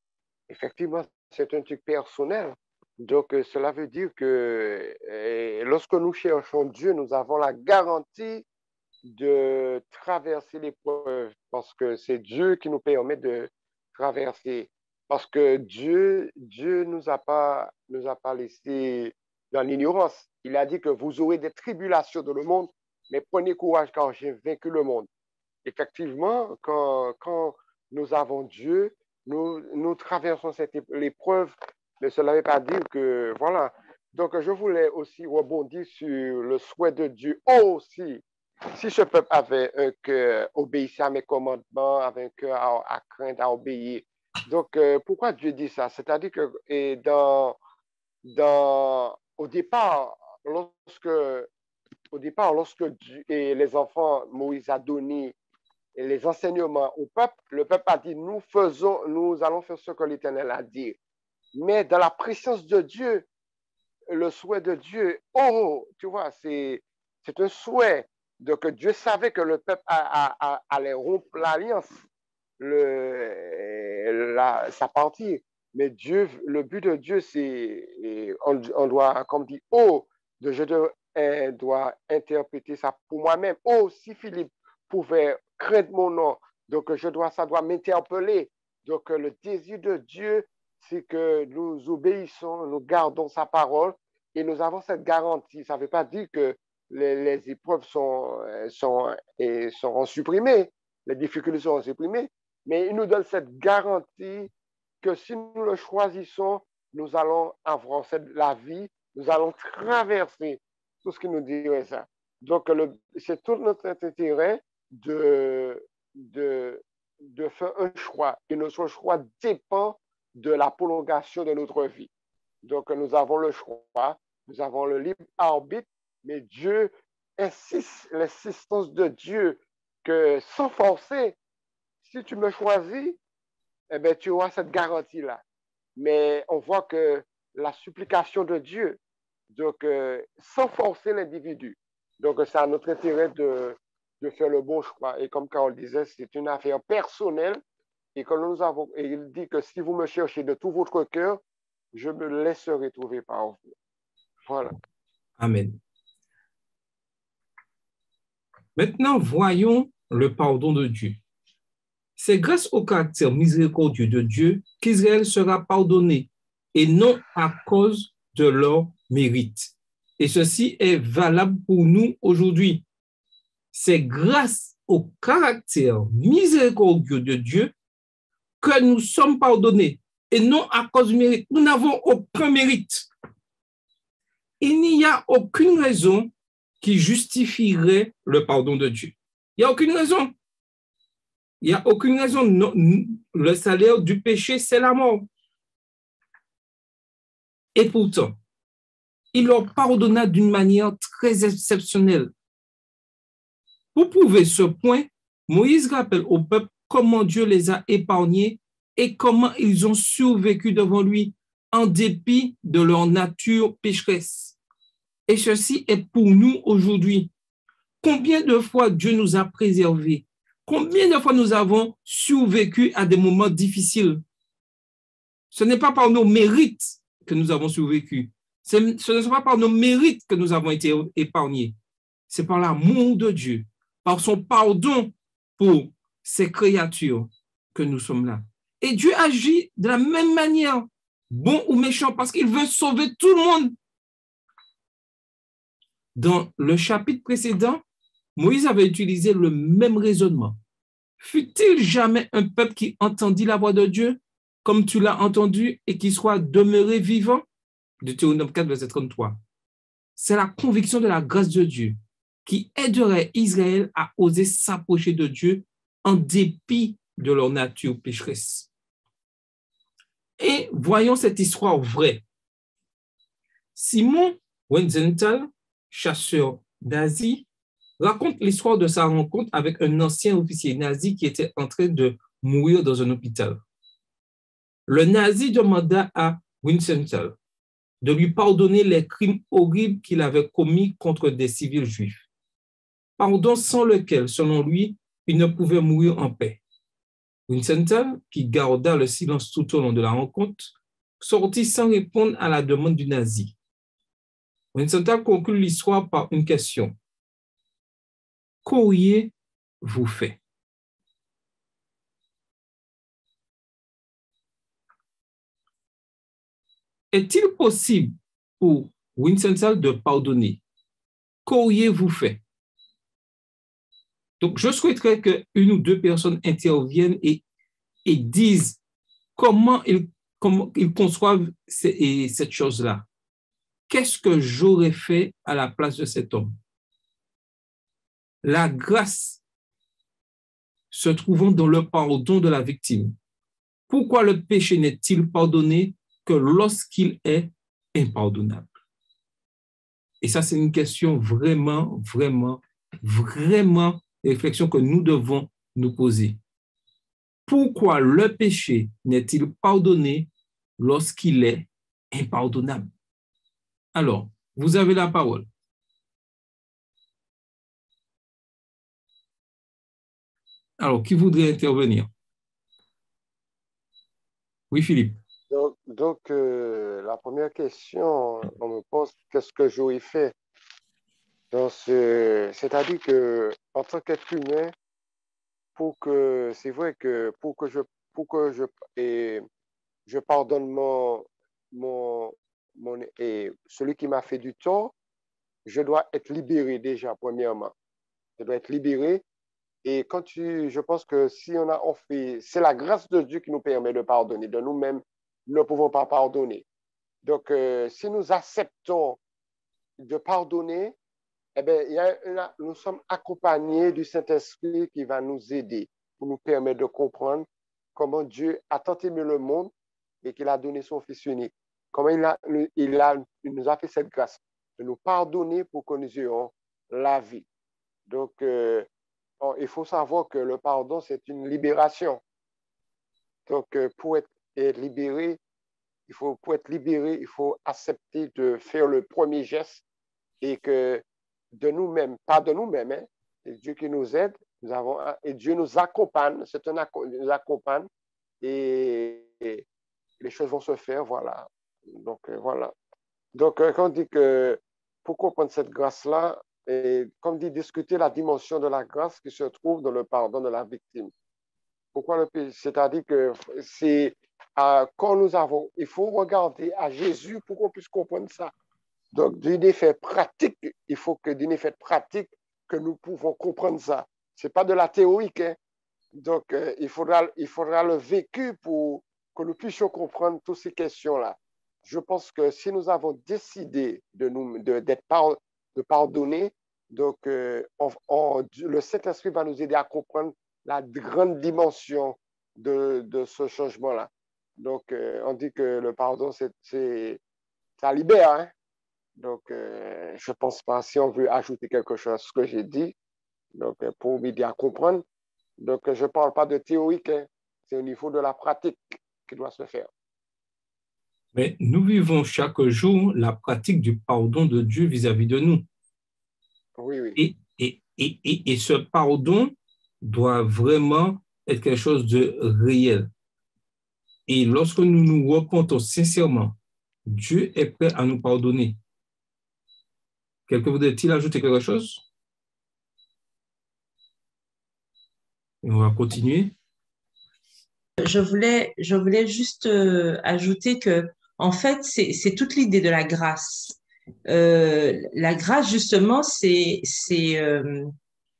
Effectivement, c'est un truc personnel. Donc, cela veut dire que lorsque nous cherchons Dieu, nous avons la garantie de traverser l'épreuve parce que c'est Dieu qui nous permet de traverser. Parce que Dieu nous a pas laissé dans l'ignorance. Il a dit que vous aurez des tribulations dans le monde, mais prenez courage car j'ai vaincu le monde. Effectivement, quand nous avons Dieu, nous traversons cette épreuve, mais cela ne veut pas dire que, voilà. Donc, je voulais aussi rebondir sur le souhait de Dieu aussi. Si ce peuple avait un cœur, obéissait à mes commandements, avait un cœur à craindre, à obéir. Donc, pourquoi Dieu dit ça? C'est-à-dire que au départ, lorsque Dieu et les enfants, Moïse a donné les enseignements au peuple, le peuple a dit, nous allons faire ce que l'Éternel a dit. Mais dans la présence de Dieu, le souhait de Dieu, tu vois, c'est un souhait. Donc Dieu savait que le peuple allait rompre l'alliance, sa partie. Mais Dieu, le but de Dieu, c'est, on doit, comme dit, je dois interpréter ça pour moi-même. Si Philippe pouvait craindre mon nom, donc ça doit m'interpeller. Donc le désir de Dieu, c'est que nous obéissons, nous gardons sa parole et nous avons cette garantie. Ça ne veut pas dire que les épreuves seront supprimées, les difficultés seront supprimées, mais il nous donne cette garantie que si nous le choisissons, nous allons avoir la vie, nous allons traverser tout ce qui nous dirait ça. Donc, c'est tout notre intérêt de faire un choix. Et notre choix dépend de la prolongation de notre vie. Donc, nous avons le choix, nous avons le libre arbitre, mais Dieu insiste, l'insistance de Dieu, que sans forcer, si tu me choisis, eh bien, tu auras cette garantie-là. Mais on voit que la supplication de Dieu, donc sans forcer l'individu. Donc, c'est à notre intérêt de faire le bon choix. Et comme Carole disait, c'est une affaire personnelle. Et il dit que si vous me cherchez de tout votre cœur, je me laisserai trouver par vous. Voilà. Amen. Maintenant, voyons le pardon de Dieu. C'est grâce au caractère miséricordieux de Dieu qu'Israël sera pardonné et non à cause de leur mérite. Et ceci est valable pour nous aujourd'hui. C'est grâce au caractère miséricordieux de Dieu que nous sommes pardonnés et non à cause du mérite. Nous n'avons aucun mérite. Il n'y a aucune raison qui justifierait le pardon de Dieu. Il n'y a aucune raison. Il n'y a aucune raison. Non, le salaire du péché, c'est la mort. Et pourtant, il leur pardonna d'une manière très exceptionnelle. Pour prouver ce point, Moïse rappelle au peuple comment Dieu les a épargnés et comment ils ont survécu devant lui en dépit de leur nature pécheresse. Et ceci est pour nous aujourd'hui. Combien de fois Dieu nous a préservés? Combien de fois nous avons survécu à des moments difficiles? Ce n'est pas par nos mérites que nous avons survécu. Ce ne sont pas par nos mérites que nous avons été épargnés. C'est par l'amour de Dieu, par son pardon pour ces créatures que nous sommes là. Et Dieu agit de la même manière, bon ou méchant, parce qu'il veut sauver tout le monde. Dans le chapitre précédent, Moïse avait utilisé le même raisonnement. Fut-il jamais un peuple qui entendit la voix de Dieu, comme tu l'as entendu, et qui soit demeuré vivant? Deutéronome 4, verset 33. C'est la conviction de la grâce de Dieu qui aiderait Israël à oser s'approcher de Dieu en dépit de leur nature pécheresse. Et voyons cette histoire vraie. Simon Wiesenthal, chasseur nazi, raconte l'histoire de sa rencontre avec un ancien officier nazi qui était en train de mourir dans un hôpital. Le nazi demanda à Wiesenthal de lui pardonner les crimes horribles qu'il avait commis contre des civils juifs. Pardon sans lequel, selon lui, il ne pouvait mourir en paix. Wiesenthal, qui garda le silence tout au long de la rencontre, sortit sans répondre à la demande du nazi. Wiesenthal conclut l'histoire par une question. Qu'auriez-vous fait? Est-il possible pour Wiesenthal de pardonner? Qu'auriez-vous fait? Donc, je souhaiterais qu'une ou deux personnes interviennent et disent comment ils conçoivent cette chose-là. Qu'est-ce que j'aurais fait à la place de cet homme? La grâce se trouvant dans le pardon de la victime. Pourquoi le péché n'est-il pardonné que lorsqu'il est impardonnable? Et ça, c'est une question vraiment, vraiment, vraiment réflexion que nous devons nous poser. Pourquoi le péché n'est-il pardonné lorsqu'il est impardonnable? Alors, vous avez la parole. Alors, qui voudrait intervenir? Oui, Philippe. Donc la première question, on me pose qu'est-ce que j'aurais fait? C'est-à-dire que en tant qu'être humain, c'est vrai que pour que je pardonne celui qui m'a fait du tort, je dois être libéré déjà, premièrement. Je dois être libéré. Et je pense que c'est la grâce de Dieu qui nous permet de pardonner. De nous-mêmes, nous ne pouvons pas pardonner. Donc, si nous acceptons de pardonner, eh bien, nous sommes accompagnés du Saint-Esprit qui va nous aider pour nous permettre de comprendre comment Dieu a tant aimé le monde et qu'il a donné son Fils unique. Comment il nous a fait cette grâce de nous pardonner pour que nous ayons la vie. Donc, il faut savoir que le pardon, c'est une libération. Donc, pour être libéré, il faut accepter de faire le premier geste et que de nous-mêmes, pas de nous-mêmes, hein, c'est Dieu qui nous aide, et Dieu nous accompagne, nous accompagne et les choses vont se faire, voilà. Donc, voilà. Donc, quand on dit que pour comprendre cette grâce-là, et comme dit, discuter la dimension de la grâce qui se trouve dans le pardon de la victime. Pourquoi le péché? C'est-à-dire que quand nous avons, il faut regarder à Jésus pour qu'on puisse comprendre ça. Donc, d'un effet pratique, il faut que d'un effet pratique que nous pouvons comprendre ça. Ce n'est pas de la théorique, hein. Donc, il faudra le vécu pour que nous puissions comprendre toutes ces questions-là. Je pense que si nous avons décidé de pardonner, donc le Saint-Esprit va nous aider à comprendre la grande dimension de ce changement-là. Donc, on dit que le pardon, ça libère, hein? Donc, je ne pense pas, si on veut ajouter quelque chose à ce que j'ai dit, donc, pour m'aider à comprendre. Donc, je ne parle pas de théorique, hein. C'est au niveau de la pratique qui doit se faire. Mais nous vivons chaque jour la pratique du pardon de Dieu vis-à-vis de nous. Oui, oui. Et ce pardon doit vraiment être quelque chose de réel. Et lorsque nous nous rencontrons sincèrement, Dieu est prêt à nous pardonner. Quelqu'un voudrait-il ajouter quelque chose? Et on va continuer. Je voulais juste ajouter que, en fait, c'est toute l'idée de la grâce. La grâce, justement,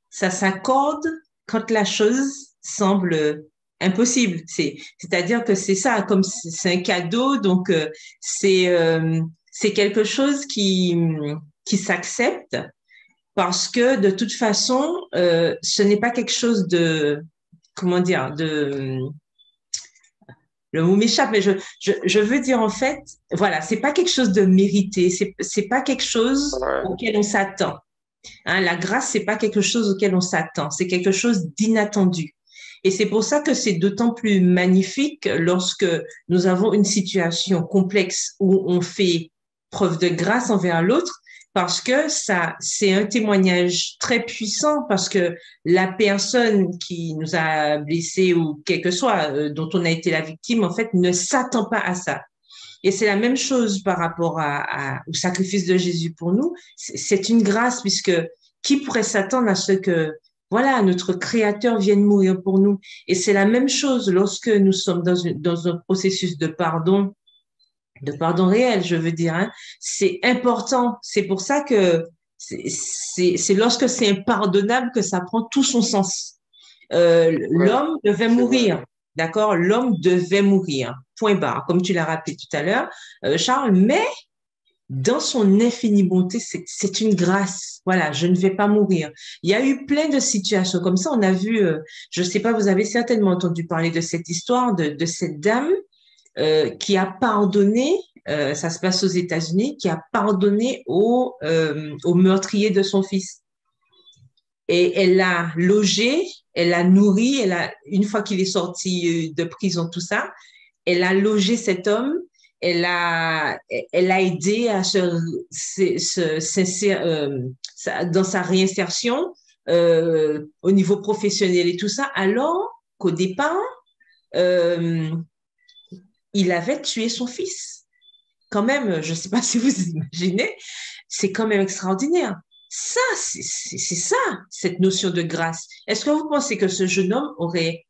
ça s'accorde quand la chose semble impossible. C'est-à-dire que c'est ça, comme c'est un cadeau, donc c'est quelque chose qui s'accepte parce que de toute façon, ce n'est pas quelque chose de, comment dire, le mot m'échappe, mais je veux dire en fait, voilà, c'est pas quelque chose de mérité, c'est pas quelque chose Ouais. auquel on s'attend. Hein, la grâce, c'est pas quelque chose auquel on s'attend, c'est quelque chose d'inattendu. Et c'est pour ça que c'est d'autant plus magnifique lorsque nous avons une situation complexe où on fait preuve de grâce envers l'autre, parce que ça, c'est un témoignage très puissant, parce que la personne qui nous a blessés ou quel que soit, dont on a été la victime, en fait, ne s'attend pas à ça. Et c'est la même chose par rapport au sacrifice de Jésus pour nous. C'est une grâce puisque qui pourrait s'attendre à ce que, voilà, notre Créateur vienne mourir pour nous? Et c'est la même chose lorsque nous sommes dans un processus de pardon réel, je veux dire, hein. C'est important. C'est pour ça que c'est lorsque c'est impardonnable que ça prend tout son sens. Ouais, L'homme devait c'est vrai. mourir, d'accord? L'homme devait mourir, point barre, comme tu l'as rappelé tout à l'heure, Charles, mais dans son infinie bonté, c'est une grâce. Voilà, je ne vais pas mourir. Il y a eu plein de situations comme ça. On a vu, je ne sais pas, vous avez certainement entendu parler de cette histoire de cette dame qui a pardonné, ça se passe aux États-Unis, qui a pardonné au meurtrier de son fils. Et elle l'a logé, elle l'a nourri, une fois qu'il est sorti de prison, tout ça, elle a logé cet homme, elle a aidé à dans sa réinsertion au niveau professionnel et tout ça, alors qu'au départ, euh, il avait tué son fils. Quand même, je ne sais pas si vous imaginez, c'est quand même extraordinaire. Ça, c'est ça, cette notion de grâce. Est-ce que vous pensez que ce jeune homme aurait,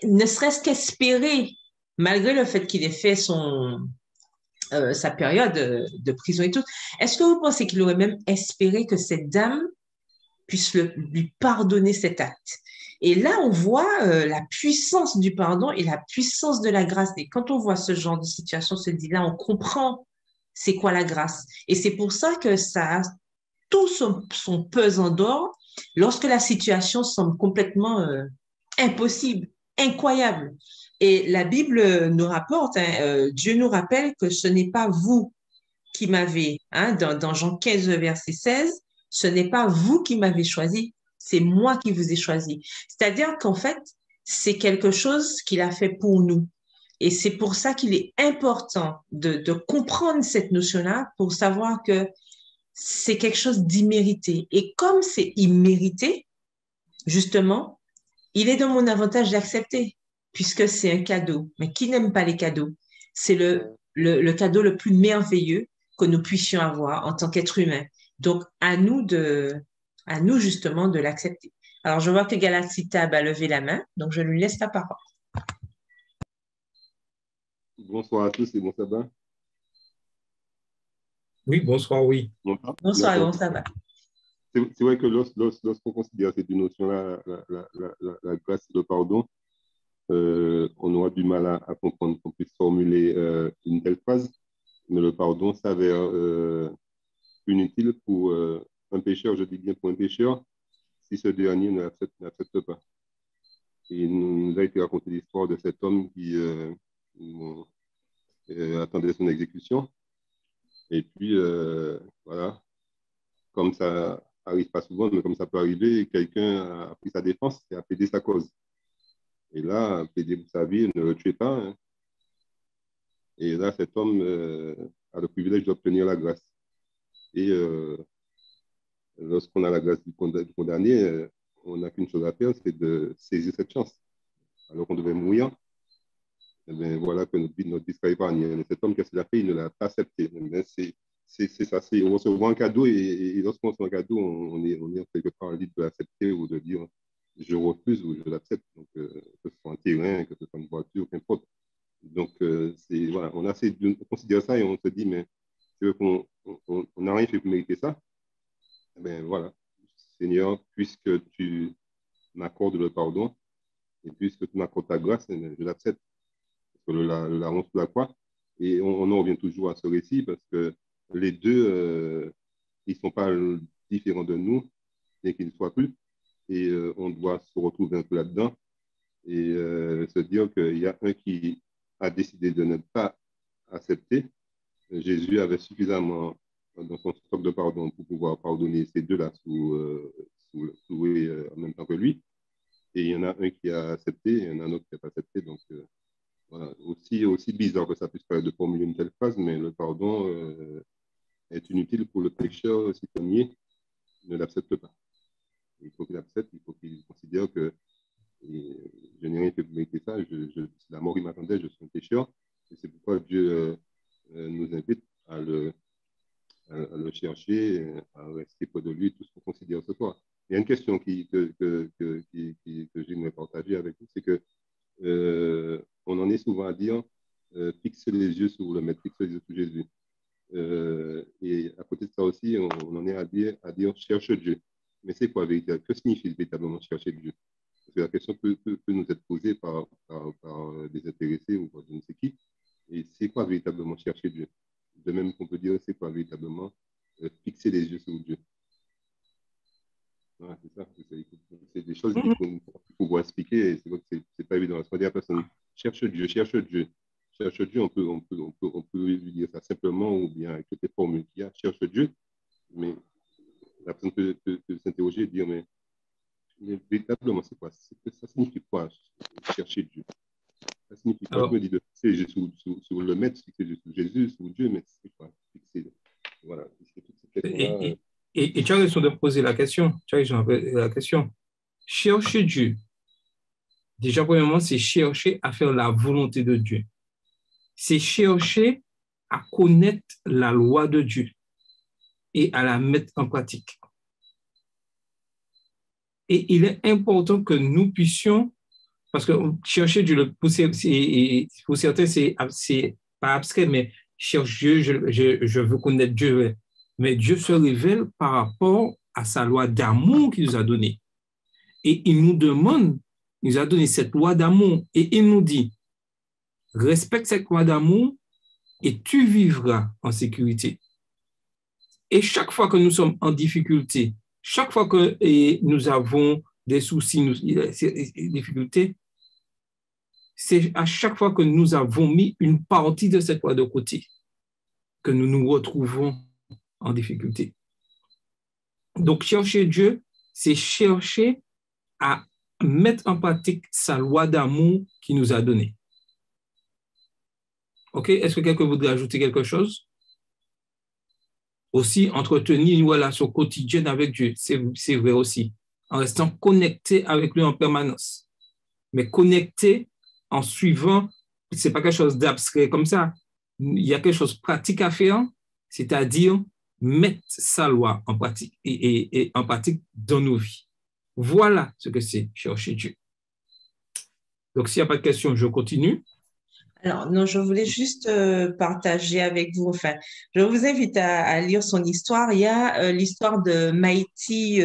ne serait-ce qu'espéré, malgré le fait qu'il ait fait sa période de prison et tout, est-ce que vous pensez qu'il aurait même espéré que cette dame puisse lui pardonner cet acte? Et là, on voit la puissance du pardon et la puissance de la grâce. Et quand on voit ce genre de situation, on se dit là, on comprend c'est quoi la grâce. Et c'est pour ça que ça a tout son pesant d'or lorsque la situation semble complètement impossible, incroyable. Et la Bible nous rapporte, hein, Dieu nous rappelle que ce n'est pas vous qui m'avez, hein, dans Jean 15, verset 16, ce n'est pas vous qui m'avez choisi, c'est moi qui vous ai choisi. C'est-à-dire qu'en fait, c'est quelque chose qu'il a fait pour nous. Et c'est pour ça qu'il est important de comprendre cette notion-là pour savoir que c'est quelque chose d'immérité. Et comme c'est immérité, justement, il est dans mon avantage d'accepter, puisque c'est un cadeau. Mais qui n'aime pas les cadeaux? C'est le cadeau le plus merveilleux que nous puissions avoir en tant qu'être humain. Donc, à nous justement de l'accepter. Alors, je vois que Galaxy Tab a levé la main, donc je lui laisse la parole. Bonsoir à tous et bon sabbat. Oui, bonsoir, oui. Bonsoir, bon sabbat. C'est vrai que lorsqu'on considère cette notion-là, la grâce et le pardon, on aura du mal à comprendre qu'on puisse formuler une telle phrase, mais le pardon s'avère inutile pour un pécheur, je dis bien pour un pécheur, si ce dernier ne l'accepte pas. Et il nous a été raconté l'histoire de cet homme qui attendait son exécution. Et puis, voilà, comme ça arrive pas souvent, mais comme ça peut arriver, quelqu'un a pris sa défense et a plaidé sa cause. Et là, plaider pour sa vie, ne le tuez pas. Hein. Et là, cet homme a le privilège d'obtenir la grâce. Et lorsqu'on a la grâce du condamné, on n'a qu'une chose à faire, c'est de saisir cette chance. Alors qu'on devait mourir, eh bien, voilà que notre vie sera épargnée. Mais cet homme, qu'est-ce qu'il a fait? Il ne l'a pas accepté. C'est ça, on reçoit un cadeau et lorsqu'on reçoit un cadeau, on est quelque part libre de l'accepter ou de dire je refuse ou je l'accepte. Donc, que ce soit un terrain, que ce soit une voiture, qu'importe. Donc, voilà, on essaie de considérer ça et on se dit, mais c'est vrai qu'on n'a rien fait pour mériter ça. Eh bien, voilà, Seigneur, puisque tu m'accordes le pardon et puisque tu m'accordes ta grâce, je l'accepte. Parce que le larron sous la croix. Et on en revient toujours à ce récit parce que les deux, ils ne sont pas différents de nous, bien qu'ils ne soient plus. Et on doit se retrouver un peu là-dedans et se dire qu'il y a un qui a décidé de ne pas accepter. Jésus avait suffisamment dans son stock de pardon pour pouvoir pardonner ces deux-là en même temps que lui. Et il y en a un qui a accepté et il y en a un autre qui n'a pas accepté. Donc, voilà. Aussi bizarre que ça puisse paraître de formuler une telle phrase, mais le pardon est inutile pour le pécheur si premier ne l'accepte pas. Il faut qu'il accepte, il faut qu'il considère que je n'ai rien fait pour mériter ça, c'est la mort qui m'attendait, je suis un pécheur. Et c'est pourquoi Dieu nous invite à le chercher, à rester près de lui, tout ce qu'on considère ce soir. Il y a une question que j'aimerais partager avec vous, c'est que on en est souvent à dire fixe les yeux sur le maître, fixe les yeux sur Jésus. Et à côté de ça aussi, on en est à dire cherche Dieu. Mais c'est quoi véritablement? Que signifie véritablement chercher Dieu? Parce que la question peut nous être posée par des intéressés ou par je ne sais qui. Et c'est quoi véritablement chercher Dieu? De même qu'on peut dire c'est quoi véritablement fixer les yeux sur Dieu. Voilà, c'est ça. C'est des choses qu'il faut pouvoir expliquer. Et c'est vrai que c'est pas évident. Parce qu'on dit à la personne cherche Dieu, cherche Dieu. Cherche Dieu, on peut lui dire ça simplement ou bien avec toutes les formules qu'il y a, cherche Dieu. Mais la personne peut s'interroger et dire mais véritablement, c'est quoi? Ça signifie quoi chercher Dieu? Ça signifie quoi? Je me dis de fixer sur le maître, fixer sur Jésus, sur Dieu, mais c'est quoi? Fixer. Voilà. Et tu as raison de poser la question. Tu as raison de poser la question. Chercher Dieu. Déjà, premièrement, c'est chercher à faire la volonté de Dieu. C'est chercher à connaître la loi de Dieu et à la mettre en pratique. Et il est important que nous puissions, parce que chercher Dieu, pour certains, c'est pas abstrait, mais cherche Dieu, je veux connaître Dieu. Mais Dieu se révèle par rapport à sa loi d'amour qu'il nous a donnée. Et il nous demande, il nous a donné cette loi d'amour, et il nous dit, respecte cette loi d'amour et tu vivras en sécurité. Et chaque fois que nous sommes en difficulté, chaque fois que nous avons des soucis, des difficultés, c'est à chaque fois que nous avons mis une partie de cette loi de côté que nous nous retrouvons en difficulté. Donc, chercher Dieu, c'est chercher à mettre en pratique sa loi d'amour qu'il nous a donnée. OK? Est-ce que quelqu'un voudrait ajouter quelque chose? Aussi, entretenir une relation quotidienne avec Dieu, c'est vrai aussi, en restant connecté avec lui en permanence. Mais connecté en suivant, ce n'est pas quelque chose d'abstrait comme ça. Il y a quelque chose de pratique à faire, c'est-à-dire mettre sa loi en pratique et en pratique dans nos vies. Voilà ce que c'est chercher Dieu. Donc, s'il n'y a pas de questions, je continue. Alors, non, je voulais juste partager avec vous, enfin, je vous invite à lire son histoire. Il y a l'histoire de Mighty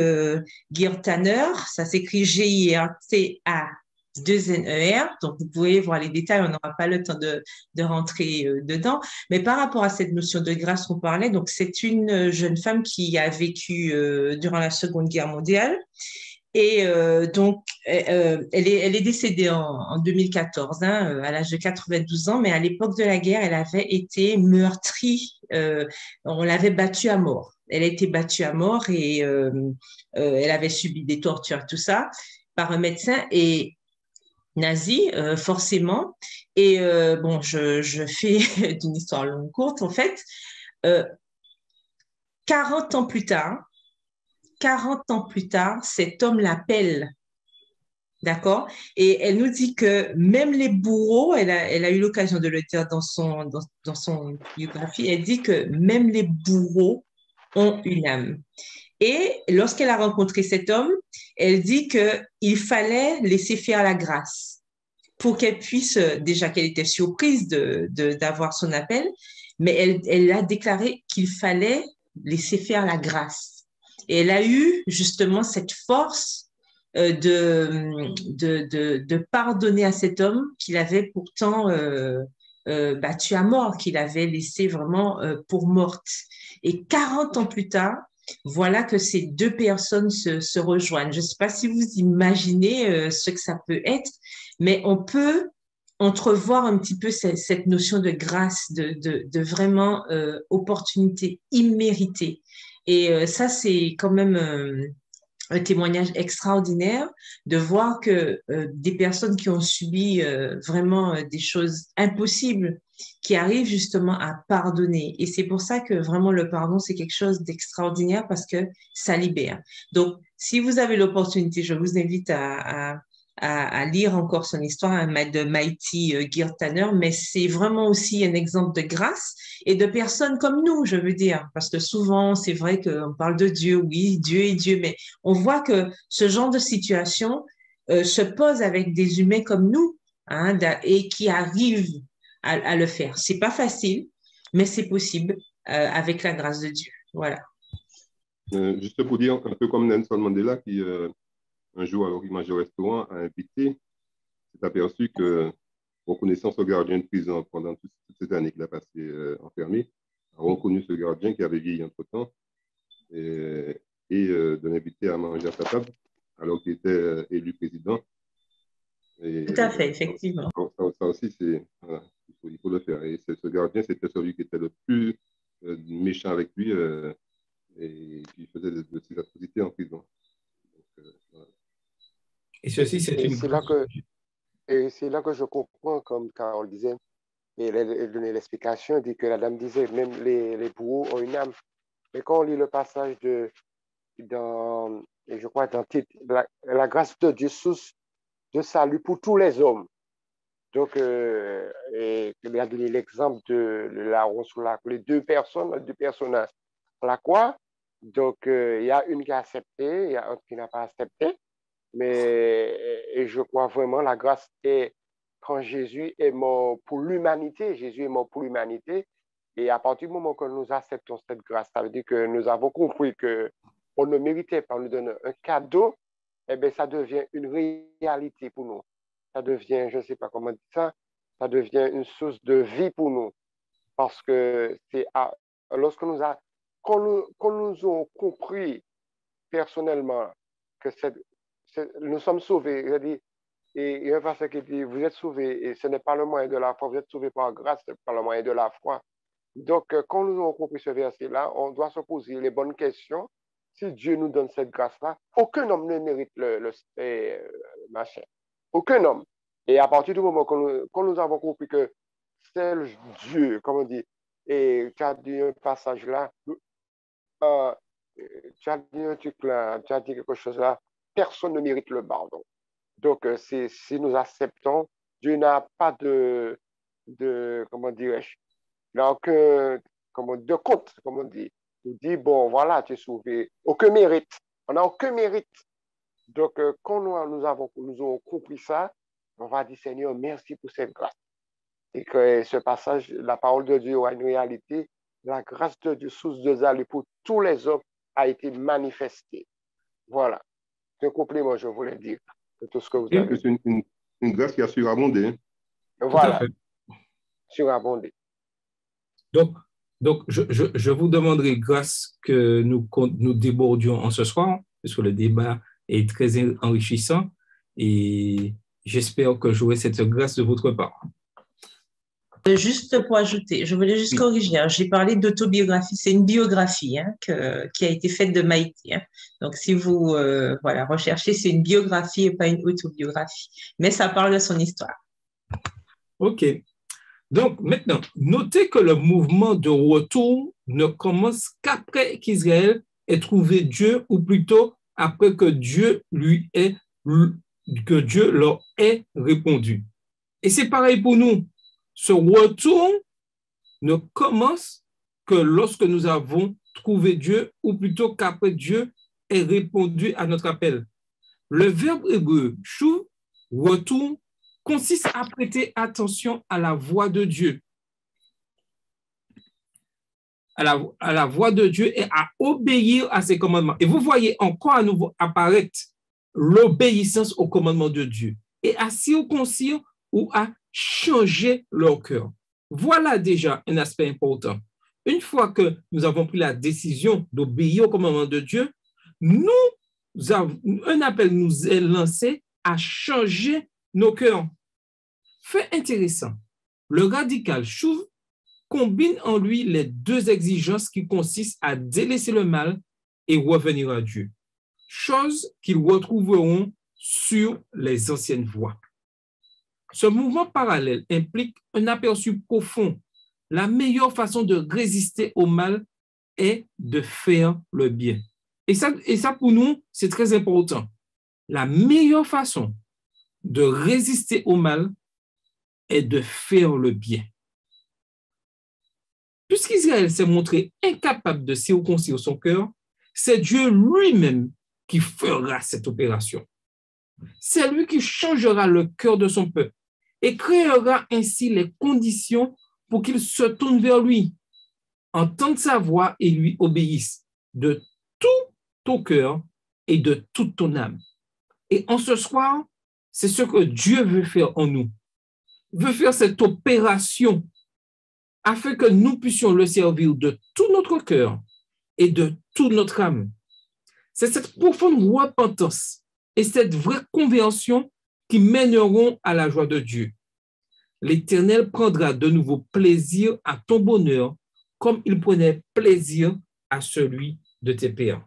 Girtaner, ça s'écrit Girta2NER, donc vous pouvez voir les détails, on n'aura pas le temps de rentrer dedans. Mais par rapport à cette notion de grâce qu'on parlait, donc c'est une jeune femme qui a vécu durant la Seconde Guerre mondiale. Et donc, elle est décédée en 2014, hein, à l'âge de 92 ans, mais à l'époque de la guerre, elle avait été meurtrie. On l'avait battue à mort. Elle a été battue à mort et elle avait subi des tortures, tout ça, par un médecin et nazi, forcément. Et bon, je fais d'une histoire longue courte, en fait. Euh, 40 ans plus tard, 40 ans plus tard, cet homme l'appelle. D'accord? Et elle nous dit que même les bourreaux, elle a eu l'occasion de le dire dans son biographie, elle dit que même les bourreaux ont une âme. Et lorsqu'elle a rencontré cet homme, elle dit qu'il fallait laisser faire la grâce pour qu'elle puisse, déjà qu'elle était surprise d'avoir son appel, mais elle a déclaré qu'il fallait laisser faire la grâce. Et elle a eu justement cette force de pardonner à cet homme qu'il avait pourtant battu à mort, qu'il avait laissé vraiment pour morte. Et 40 ans plus tard, voilà que ces deux personnes se rejoignent. Je ne sais pas si vous imaginez ce que ça peut être, mais on peut entrevoir un petit peu cette notion de grâce, de vraiment opportunité imméritée. Et ça, c'est quand même un témoignage extraordinaire de voir que des personnes qui ont subi vraiment des choses impossibles, qui arrivent justement à pardonner. Et c'est pour ça que vraiment le pardon, c'est quelque chose d'extraordinaire parce que ça libère. Donc, si vous avez l'opportunité, je vous invite à lire encore son histoire de Mighty Girtaner, mais c'est vraiment aussi un exemple de grâce et de personnes comme nous, je veux dire, parce que souvent, c'est vrai qu'on parle de Dieu, oui, Dieu est Dieu, mais on voit que ce genre de situation se pose avec des humains comme nous, hein, et qui arrivent à le faire. C'est pas facile, mais c'est possible avec la grâce de Dieu. Voilà. Juste pour dire, un peu comme Nelson Mandela, qui un jour, alors qu'il mangeait au restaurant, a invité, s'est aperçu que, reconnaissant ce gardien de prison pendant toutes ces années qu'il a passé enfermé, a reconnu ce gardien qui avait vieilli entre-temps et de l'inviter à manger à sa table alors qu'il était élu président. Et, Tout à fait, effectivement. ça aussi, voilà, il faut le faire. Et ce gardien, c'était celui qui était le plus méchant avec lui et qui faisait de ses atrocités en prison. Donc, voilà. Et ceci, c'est une... Et c'est là que je comprends, comme Carole disait, et elle donnait l'explication, elle dit que la dame disait, même les bourreaux ont une âme. Mais quand on lit le passage je crois, dans la grâce de Dieu, source de salut pour tous les hommes. Donc, et il a donné l'exemple de la sur les deux personnages à la croix. Donc, il y a une qui a accepté, il y a un qui n'a pas accepté. Mais et je crois vraiment la grâce est quand Jésus est mort pour l'humanité. Jésus est mort pour l'humanité. Et à partir du moment que nous acceptons cette grâce, ça veut dire que nous avons compris qu'on ne méritait pas, on nous donne un cadeau, eh bien, ça devient une réalité pour nous. Ça devient, je ne sais pas comment dire ça devient une source de vie pour nous. Parce que lorsque quand nous avons compris personnellement que nous sommes sauvés, je dis, et il y a un passage qui dit, vous êtes sauvés, et ce n'est pas le moyen de la foi, vous êtes sauvés par grâce, ce n'est pas le moyen de la foi. Donc, quand nous avons compris ce verset-là, on doit se poser les bonnes questions. Si Dieu nous donne cette grâce-là, aucun homme ne mérite machin. Aucun homme. Et à partir du moment quand nous avons compris que c'est Dieu, comme on dit, et tu as dit un passage là, tu as dit un truc là, tu as dit quelque chose là, personne ne mérite le pardon. Donc, si nous acceptons, Dieu n'a pas comment dirais-je, il n'a aucun, de compte, comme on dit. Il dit, bon, voilà, tu es sauvé. Aucun mérite. On n'a aucun mérite. Donc, quand nous avons compris ça, on va dire, Seigneur, merci pour cette grâce. et que ce passage, la parole de Dieu a une réalité, la grâce de Dieu, source de salut pour tous les hommes, a été manifestée. Voilà. C'est un complément, je voulais dire, de tout ce que vous avez dit. C'est une grâce qui a surabondé. Hein. Voilà. Surabondé. Donc je vous demanderai grâce que nous débordions en ce soir, parce que le débat est très enrichissant et j'espère que j'aurai cette grâce de votre part. Juste pour ajouter, je voulais juste corriger. Hein. J'ai parlé d'autobiographie. C'est une biographie qui a été faite de Maïté. Hein. Donc, si vous recherchez, c'est une biographie et pas une autobiographie. Mais ça parle de son histoire. OK. Donc, maintenant, notez que le mouvement de retour ne commence qu'après qu'Israël ait trouvé Dieu, ou plutôt après que Dieu leur ait répondu. Et c'est pareil pour nous. Ce retour ne commence que lorsque nous avons trouvé Dieu, ou plutôt qu'après Dieu ait répondu à notre appel. Le verbe hébreu, shuv, retour, consiste à prêter attention à la voix de Dieu. À la voix de Dieu et à obéir à ses commandements. Et vous voyez encore à nouveau apparaître l'obéissance aux commandements de Dieu et à circoncire ou à changer leur cœur. Voilà déjà un aspect important. Une fois que nous avons pris la décision d'obéir aux commandements de Dieu, un appel nous est lancé à changer nos cœurs. Fait intéressant, le radical shuv combine en lui les deux exigences qui consistent à délaisser le mal et revenir à Dieu, chose qu'ils retrouveront sur les anciennes voies. Ce mouvement parallèle implique un aperçu profond. La meilleure façon de résister au mal est de faire le bien. Et ça pour nous, c'est très important. La meilleure façon de résister au mal est de faire le bien. Puisqu'Israël s'est montré incapable de circoncire son cœur, c'est Dieu lui-même qui fera cette opération. C'est lui qui changera le cœur de son peuple et créera ainsi les conditions pour qu'il se tourne vers lui, entende sa voix et lui obéisse de tout ton cœur et de toute ton âme. Et en ce soir, c'est ce que Dieu veut faire en nous. Il veut faire cette opération afin que nous puissions le servir de tout notre cœur et de toute notre âme. C'est cette profonde repentance et cette vraie conversion qui mèneront à la joie de Dieu. L'Éternel prendra de nouveau plaisir à ton bonheur comme il prenait plaisir à celui de tes pères.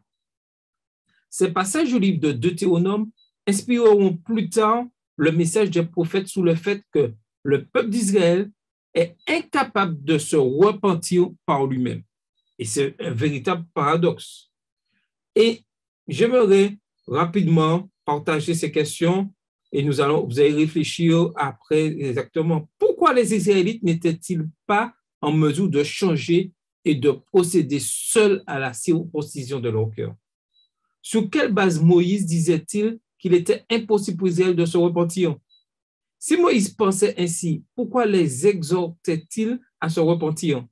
Ces passages du livre de Deutéronome inspireront plus tard le message des prophètes sur le fait que le peuple d'Israël est incapable de se repentir par lui-même. Et c'est un véritable paradoxe. Et j'aimerais rapidement partager ces questions et vous allez réfléchir après exactement pourquoi les Israélites n'étaient-ils pas en mesure de changer et de procéder seuls à la circoncision de leur cœur. Sur quelle base Moïse disait-il qu'il était impossible pour Israël de se repentir? Si Moïse pensait ainsi, pourquoi les exhortait-il à se repentir?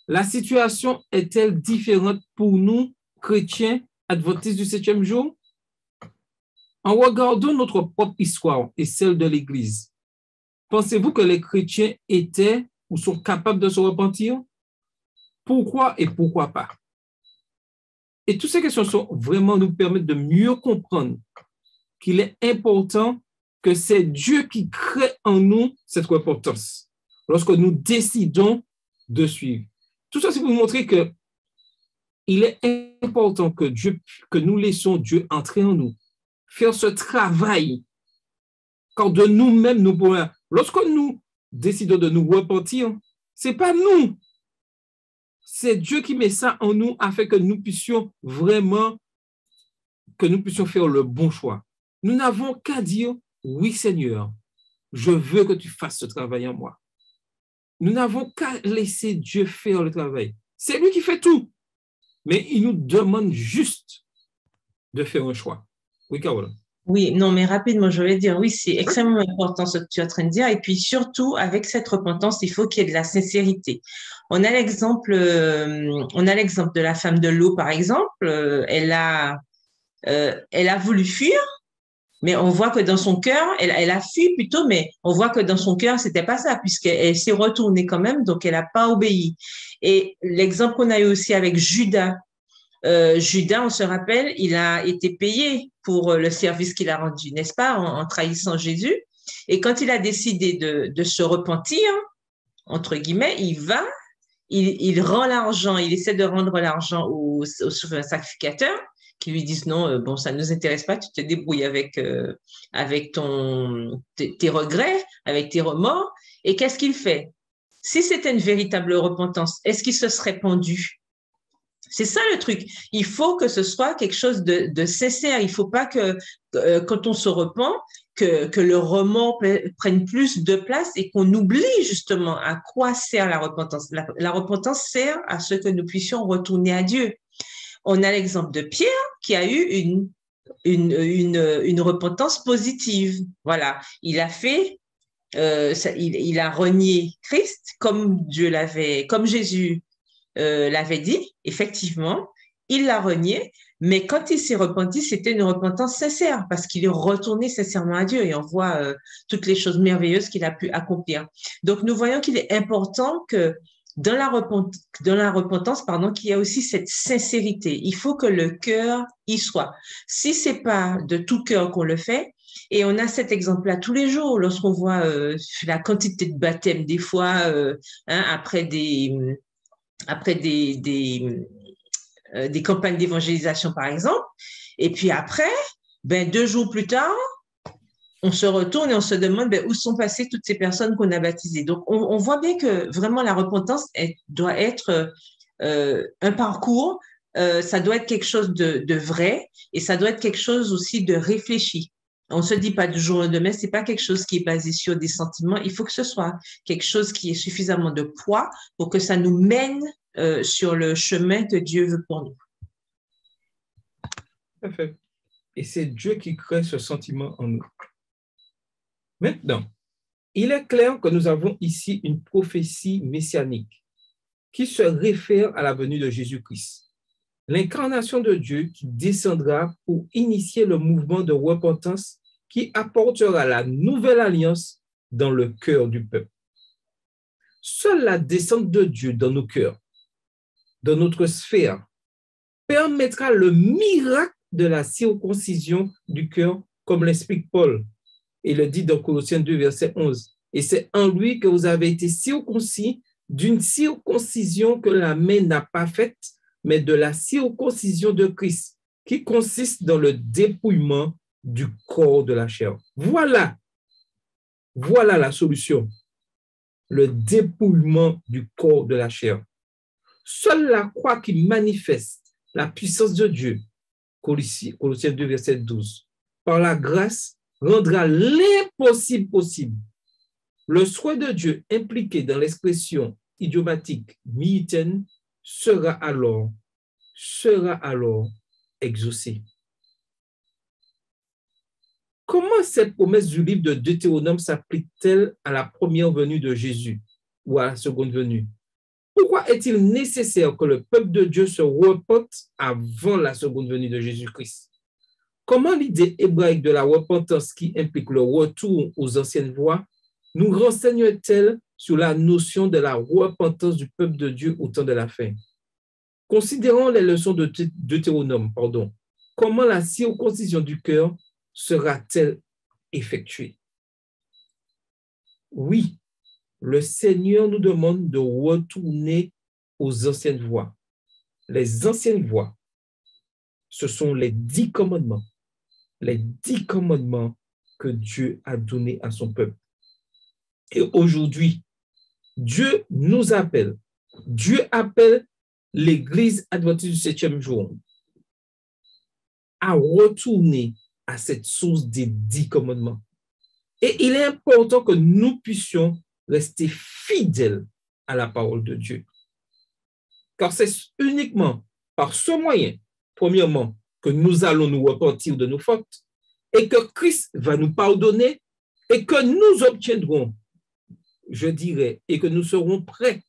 La situation est-elle différente pour nous, chrétiens, adventistes du 7e jour? En regardant notre propre histoire et celle de l'Église, pensez-vous que les chrétiens étaient ou sont capables de se repentir? Pourquoi et pourquoi pas? Et toutes ces questions sont vraiment nous permettent de mieux comprendre qu'il est important que c'est Dieu qui crée en nous cette repentance lorsque nous décidons de suivre. Tout ça, c'est pour vous montrer que il est important que nous laissons Dieu entrer en nous, faire ce travail, quand de nous-mêmes, nous pouvons. Lorsque nous décidons de nous repentir, ce n'est pas nous. C'est Dieu qui met ça en nous afin que nous puissions faire le bon choix. Nous n'avons qu'à dire, oui Seigneur, je veux que tu fasses ce travail en moi. Nous n'avons qu'à laisser Dieu faire le travail. C'est lui qui fait tout. Mais il nous demande juste de faire un choix. Oui, Carole. Oui, non, mais rapidement, je vais dire, oui, c'est extrêmement important ce que tu es en train de dire. Et puis surtout, avec cette repentance, il faut qu'il y ait de la sincérité. On a l'exemple de la femme de l'eau, par exemple. Elle a voulu fuir, mais on voit que dans son cœur, elle a fui plutôt, mais on voit que dans son cœur, c'était pas ça, puisqu'elle s'est retournée quand même, donc elle n'a pas obéi. Et l'exemple qu'on a eu aussi avec Judas. Judas, on se rappelle, il a été payé pour le service qu'il a rendu, n'est-ce pas, en trahissant Jésus. Et quand il a décidé de se repentir, entre guillemets, il rend l'argent, il essaie de rendre l'argent au sacrificateur qui lui disent non, bon, ça ne nous intéresse pas, tu te débrouilles avec tes regrets, avec tes remords. Et qu'est-ce qu'il fait? Si c'était une véritable repentance, est-ce qu'il se serait pendu? C'est ça le truc. Il faut que ce soit quelque chose de sincère. Il ne faut pas que quand on se repent, que le remords prenne plus de place et qu'on oublie justement à quoi sert la repentance. La repentance sert à ce que nous puissions retourner à Dieu. On a l'exemple de Pierre qui a eu une repentance positive. Voilà, il a fait, il a renié Christ comme comme Jésus l'avait dit, effectivement, il l'a renié, mais quand il s'est repenti, c'était une repentance sincère parce qu'il est retourné sincèrement à Dieu et on voit toutes les choses merveilleuses qu'il a pu accomplir. Donc, nous voyons qu'il est important que dans la repentance, qu'il y ait aussi cette sincérité. Il faut que le cœur y soit. Si c'est pas de tout cœur qu'on le fait, et on a cet exemple-là tous les jours lorsqu'on voit la quantité de baptêmes, des fois après des campagnes d'évangélisation, par exemple. Et puis après, 2 jours plus tard, on se retourne et on se demande où sont passées toutes ces personnes qu'on a baptisées. Donc, on voit bien que vraiment la repentance doit être un parcours, ça doit être quelque chose de vrai et ça doit être quelque chose aussi de réfléchi. On ne se dit pas du jour au lendemain, c'est pas quelque chose qui est basé sur des sentiments. Il faut que ce soit quelque chose qui ait suffisamment de poids pour que ça nous mène sur le chemin que Dieu veut pour nous. Parfait. Et c'est Dieu qui crée ce sentiment en nous. Maintenant, il est clair que nous avons ici une prophétie messianique qui se réfère à la venue de Jésus-Christ, l'incarnation de Dieu qui descendra pour initier le mouvement de repentance qui apportera la nouvelle alliance dans le cœur du peuple. Seule la descente de Dieu dans nos cœurs, dans notre sphère, permettra le miracle de la circoncision du cœur, comme l'explique Paul. Il le dit dans Colossiens 2, verset 11. Et c'est en lui que vous avez été circoncis d'une circoncision que la main n'a pas faite, mais de la circoncision de Christ, qui consiste dans le dépouillement du corps de la chair. Voilà la solution. Le dépouillement du corps de la chair. Seule la croix qui manifeste la puissance de Dieu, Colossiens 2, verset 12, par la grâce, rendra l'impossible possible. Le souhait de Dieu impliqué dans l'expression idiomatique miiten sera alors exaucé. Comment cette promesse du livre de Deutéronome s'applique-t-elle à la première venue de Jésus ou à la seconde venue? Pourquoi est-il nécessaire que le peuple de Dieu se repente avant la seconde venue de Jésus-Christ? Comment l'idée hébraïque de la repentance qui implique le retour aux anciennes voies nous renseigne-t-elle sur la notion de la repentance du peuple de Dieu au temps de la fin? Considérons les leçons de Deutéronome, comment la circoncision du cœur sera-t-elle effectuée? Oui, le Seigneur nous demande de retourner aux anciennes voies. Les anciennes voies, ce sont les 10 commandements. Les 10 commandements que Dieu a donnés à son peuple. Et aujourd'hui, Dieu nous appelle. Dieu appelle l'Église adventiste du 7e jour à retourner à cette source des 10 commandements. Et il est important que nous puissions rester fidèles à la parole de Dieu. Car c'est uniquement par ce moyen, premièrement, que nous allons nous repentir de nos fautes, et que Christ va nous pardonner et que nous obtiendrons, je dirais, et que nous serons prêts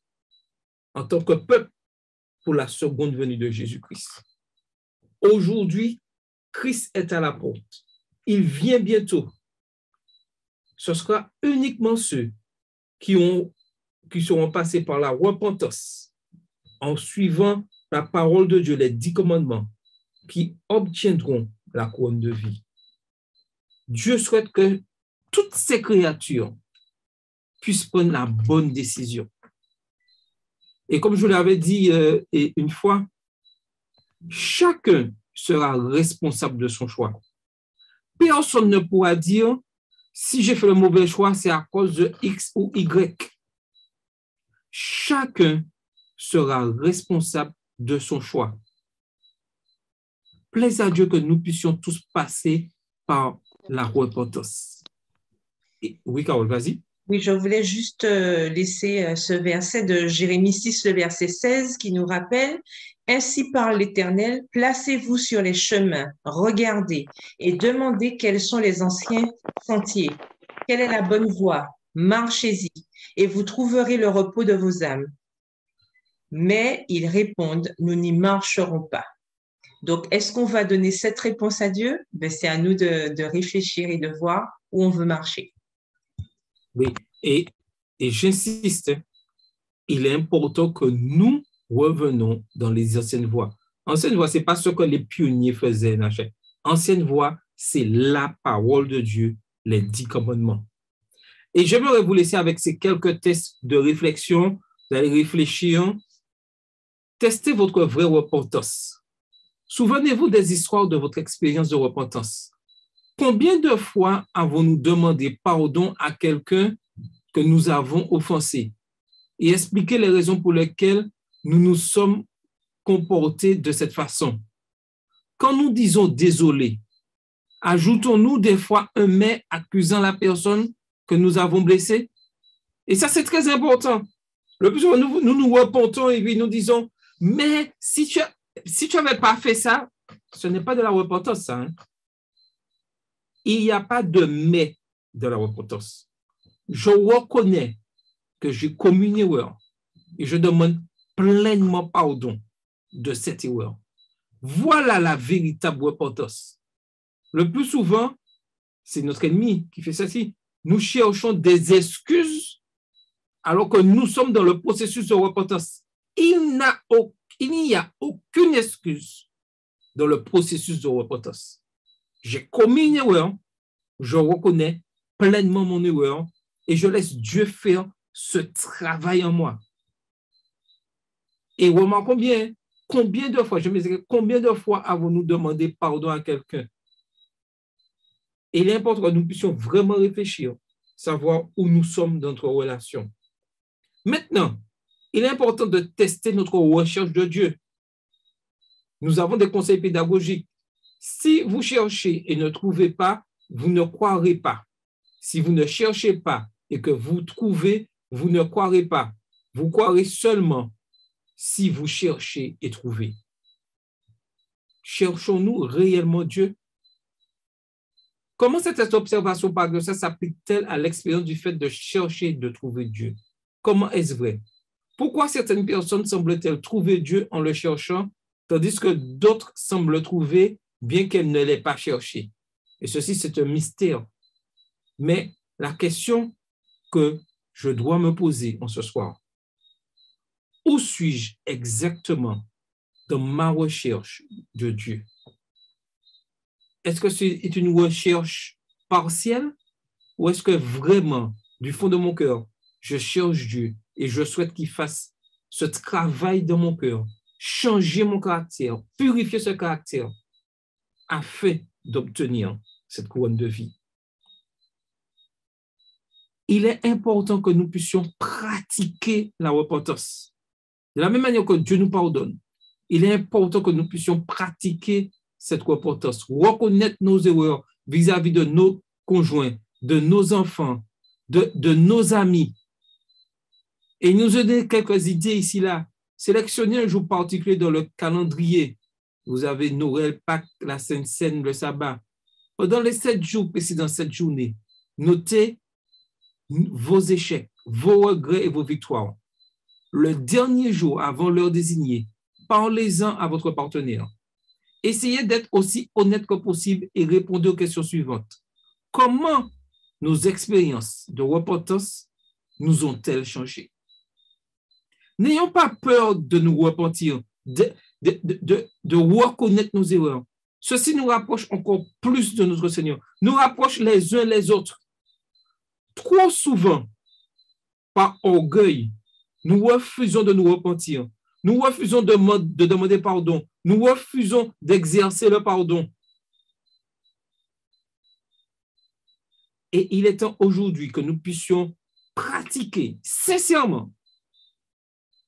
en tant que peuple pour la seconde venue de Jésus-Christ. Aujourd'hui, Christ est à la porte. Il vient bientôt. Ce sera uniquement ceux qui seront passés par la repentance en suivant la parole de Dieu, les 10 commandements, qui obtiendront la couronne de vie. Dieu souhaite que toutes ces créatures puissent prendre la bonne décision. Et comme je l'avais dit une fois, chacun sera responsable de son choix. Personne ne pourra dire, si j'ai fait le mauvais choix, c'est à cause de X ou Y. Chacun sera responsable de son choix. Plaise à Dieu que nous puissions tous passer par la repentance. Oui, Carole, vas-y. Oui, je voulais juste laisser ce verset de Jérémie 6, le verset 16, qui nous rappelle « Ainsi parle l'Éternel, placez-vous sur les chemins, regardez et demandez quels sont les anciens sentiers. Quelle est la bonne voie? Marchez-y et vous trouverez le repos de vos âmes. » Mais ils répondent « Nous n'y marcherons pas. » Donc, est-ce qu'on va donner cette réponse à Dieu? C'est à nous de réfléchir et de voir où on veut marcher. Oui, et j'insiste, il est important que nous revenons dans les anciennes voies. Anciennes voies, ce n'est pas ce que les pionniers faisaient. Anciennes voies, c'est la parole de Dieu, les 10 commandements. Et j'aimerais vous laisser avec ces quelques tests de réflexion. Vous allez réfléchir. Testez votre vraie repentance. Souvenez-vous des histoires de votre expérience de repentance. Combien de fois avons-nous demandé pardon à quelqu'un que nous avons offensé et expliqué les raisons pour lesquelles nous nous sommes comportés de cette façon? Quand nous disons désolé, ajoutons-nous des fois un mais accusant la personne que nous avons blessée? Et ça, c'est très important. Le plus souvent, nous repentons et puis nous disons, mais si tu n'avais pas fait ça, ce n'est pas de la repentance, ça. Il n'y a pas de mais de la repentance. Je reconnais que j'ai commis une erreur et je demande pleinement pardon de cette erreur. Voilà la véritable repentance. Le plus souvent, c'est notre ennemi qui fait ceci. Nous cherchons des excuses alors que nous sommes dans le processus de repentance. Il n'y a aucune excuse dans le processus de repentance. J'ai commis une erreur, je reconnais pleinement mon erreur et je laisse Dieu faire ce travail en moi. Et remarquons bien, combien de fois avons-nous demandé pardon à quelqu'un? Et il est important que nous puissions vraiment réfléchir, savoir où nous sommes dans notre relation. Maintenant, il est important de tester notre recherche de Dieu. Nous avons des conseils pédagogiques. Si vous cherchez et ne trouvez pas, vous ne croirez pas. Si vous ne cherchez pas et que vous trouvez, vous ne croirez pas. Vous croirez seulement si vous cherchez et trouvez. Cherchons-nous réellement Dieu? Comment cette observation par Dieu s'applique-t-elle à l'expérience du fait de chercher et de trouver Dieu? Comment est-ce vrai? Pourquoi certaines personnes semblent-elles trouver Dieu en le cherchant, tandis que d'autres semblent le trouver bien qu'elles ne l'aient pas cherché? Et ceci, c'est un mystère. Mais la question que je dois me poser en ce soir, où suis-je exactement dans ma recherche de Dieu? Est-ce que c'est une recherche partielle ou est-ce que vraiment, du fond de mon cœur, je cherche Dieu et je souhaite qu'il fasse ce travail dans mon cœur, changer mon caractère, purifier ce caractère afin d'obtenir cette couronne de vie? Il est important que nous puissions pratiquer la repentance. De la même manière que Dieu nous pardonne, il est important que nous puissions pratiquer cette repentance, reconnaître nos erreurs vis-à-vis de nos conjoints, de nos enfants, de nos amis. Et il nous a donné quelques idées ici, là. Sélectionnez un jour particulier dans le calendrier. Vous avez Noël, Pâques, la Sainte Seine, le sabbat. Pendant les 7 jours précédents, cette journée, notez vos échecs, vos regrets et vos victoires. Le dernier jour, avant l'heure désignée, parlez-en à votre partenaire. Essayez d'être aussi honnête que possible et répondez aux questions suivantes. Comment nos expériences de repentance nous ont-elles changé? N'ayons pas peur de nous repentir, de reconnaître nos erreurs. Ceci nous rapproche encore plus de notre Seigneur, nous rapproche les uns les autres. Trop souvent, par orgueil, nous refusons de nous repentir. Nous refusons de demander pardon. Nous refusons d'exercer le pardon. Et il est temps aujourd'hui que nous puissions pratiquer sincèrement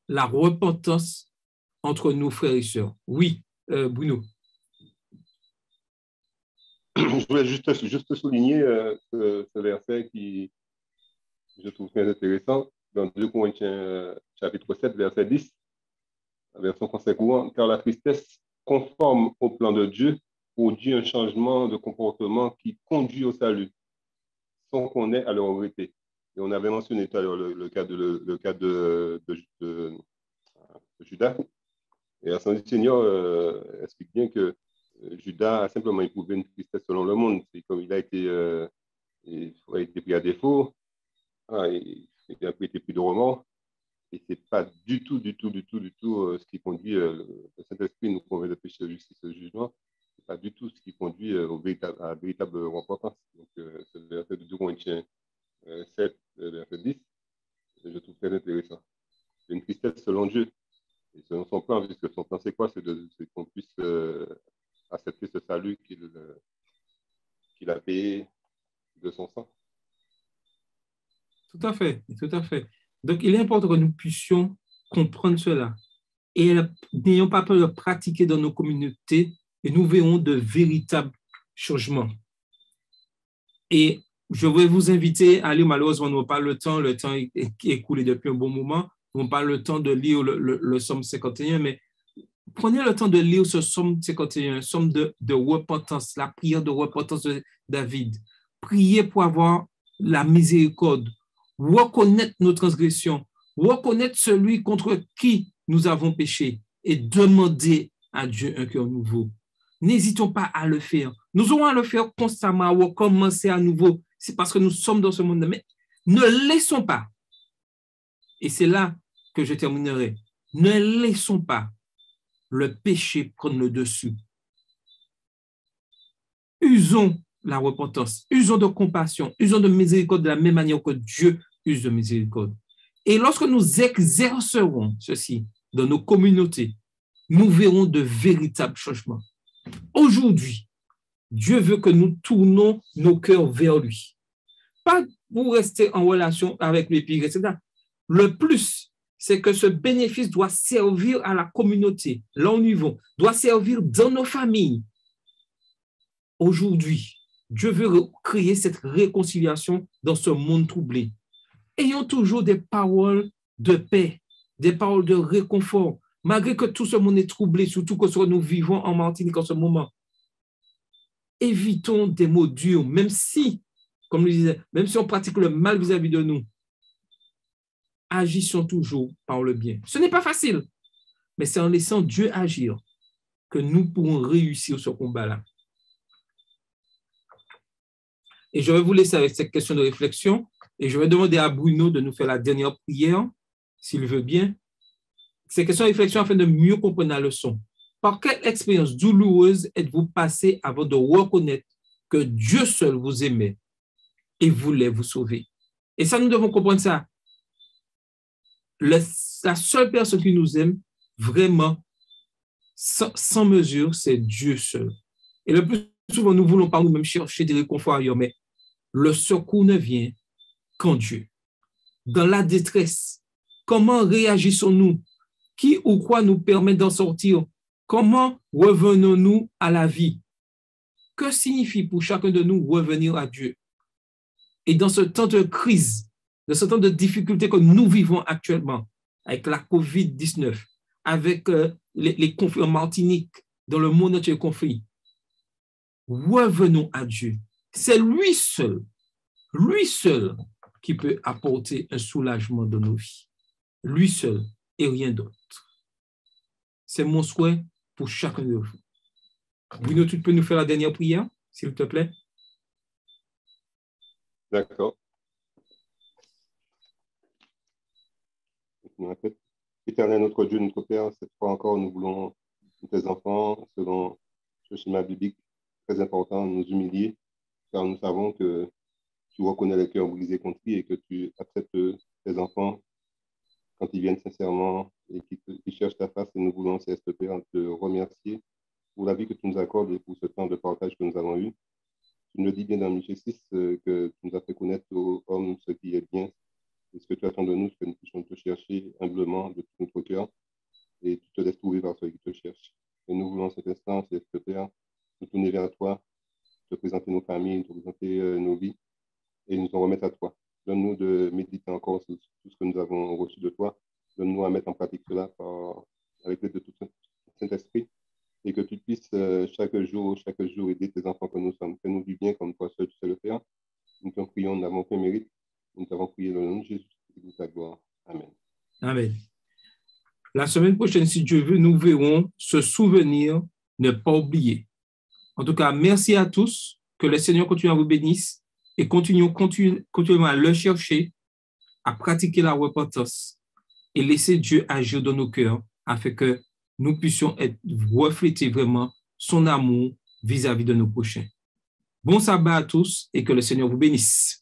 la repentance entre nos frères et sœurs. Oui, Bruno. Je voulais juste souligner ce verset qui, je trouve très intéressant, dans 2 Corinthiens chapitre 7, verset 10, la version français courant, car la tristesse conforme au plan de Dieu produit un changement de comportement qui conduit au salut, sans qu'on ait à le regretter. Et on avait mentionné tout à l'heure le cas de Judas. Et la Sainte Seigneur explique bien que Judas a simplement éprouvé une tristesse selon le monde. C'est comme il a été pris à défaut, il a été pris de remords. Et ce n'est pas du tout ce qui conduit, le Saint-Esprit nous convainc de péché, de justice et de jugement. Ce n'est pas du tout ce qui conduit à la véritable repentance. Donc, ce verset de 2 Corinthiens 7, verset 10, je trouve très intéressant. C'est une tristesse selon Dieu. Et selon son plan, puisque son plan, c'est quoi? C'est qu'on puisse accepter ce salut qu'il a payé de son sang. Tout à fait, tout à fait. Donc, il est important que nous puissions comprendre cela et n'ayons pas peur de pratiquer dans nos communautés et nous verrons de véritables changements. Et je vais vous inviter à lire, malheureusement, nous n'avons pas le temps est écoulé depuis un bon moment, nous n'avons pas le temps de lire le psaume 51, mais prenez le temps de lire ce psaume 51, un psaume de repentance, la prière de repentance de David. Priez pour avoir la miséricorde, reconnaître nos transgressions, reconnaître celui contre qui nous avons péché et demander à Dieu un cœur nouveau. N'hésitons pas à le faire. Nous aurons à le faire constamment, à recommencer à nouveau. C'est parce que nous sommes dans ce monde. Mais ne laissons pas, et c'est là que je terminerai, ne laissons pas le péché prendre le dessus. Usons la repentance, usons de compassion, usons de miséricorde de la même manière que Dieu use de miséricorde. Et lorsque nous exercerons ceci dans nos communautés, nous verrons de véritables changements. Aujourd'hui, Dieu veut que nous tournons nos cœurs vers lui. Pas pour rester en relation avec les pires, etc. Le plus, c'est que ce bénéfice doit servir à la communauté, là où nous vivons, doit servir dans nos familles. Aujourd'hui, Dieu veut créer cette réconciliation dans ce monde troublé. Ayons toujours des paroles de paix, des paroles de réconfort, malgré que tout ce monde est troublé, surtout que nous vivons en Martinique en ce moment. Évitons des mots durs, même si, comme je disais, même si on pratique le mal vis-à-vis de nous, agissons toujours par le bien. Ce n'est pas facile, mais c'est en laissant Dieu agir que nous pourrons réussir ce combat-là. Et je vais vous laisser avec cette question de réflexion et je vais demander à Bruno de nous faire la dernière prière, s'il veut bien. Ces questions de réflexion afin de mieux comprendre la leçon. Par quelle expérience douloureuse êtes-vous passé avant de reconnaître que Dieu seul vous aimait et voulait vous sauver? Et ça, nous devons comprendre ça. La seule personne qui nous aime vraiment, sans mesure, c'est Dieu seul. Et le plus souvent, nous voulons par nous-mêmes chercher des réconforts ailleurs, mais le secours ne vient qu'en Dieu. Dans la détresse, comment réagissons-nous? Qui ou quoi nous permet d'en sortir? Comment revenons-nous à la vie? Que signifie pour chacun de nous revenir à Dieu? Et dans ce temps de crise, dans ce temps de difficulté que nous vivons actuellement, avec la COVID-19, avec les conflits en Martinique, dans le monde entier conflit, revenons à Dieu. C'est lui seul qui peut apporter un soulagement dans nos vies. Lui seul et rien d'autre. C'est mon souhait pour chacun de vous. Bruno, tu peux nous faire la dernière prière, s'il te plaît? D'accord. Éternel, notre Dieu, notre Père, cette fois encore, nous voulons, tes enfants, selon ce schéma biblique très important, nous humilier, car nous savons que tu reconnais les cœurs brisés contre lui et que tu acceptes tes enfants quand ils viennent sincèrement et qui cherchent ta face. Et nous voulons, Céleste Père, te remercier pour la vie que tu nous accordes et pour ce temps de partage que nous avons eu. Tu nous dis bien dans Michée 6 que tu nous as fait connaître aux hommes ce qui est bien et ce que tu attends de nous, que nous puissions te chercher humblement de tout notre cœur et tu te laisses trouver par ceux qui te cherchent. Et nous voulons cet instant, Céleste Père, nous tourner vers toi, te présenter nos familles, te présenter nos vies et nous en remettre à toi. Donne-nous de méditer encore sur tout ce que nous avons reçu de toi. Donne-nous à mettre en pratique cela avec l'aide de tout Saint-Esprit et que tu puisses chaque jour aider tes enfants que nous sommes. Fais-nous du bien comme toi seul tu sais le faire. Nous t'en prions, nous n'avons aucun mérite. Nous t'avons prié dans le nom de Jésus et ta gloire. Amen. Amen. La semaine prochaine, si Dieu veut, nous verrons se souvenir, ne pas oublier. En tout cas, merci à tous. Que le Seigneur continue à vous bénisse et continuellement à le chercher, à pratiquer la repentance et laisser Dieu agir dans nos cœurs afin que nous puissions refléter vraiment son amour vis-à-vis de nos prochains. Bon sabbat à tous et que le Seigneur vous bénisse.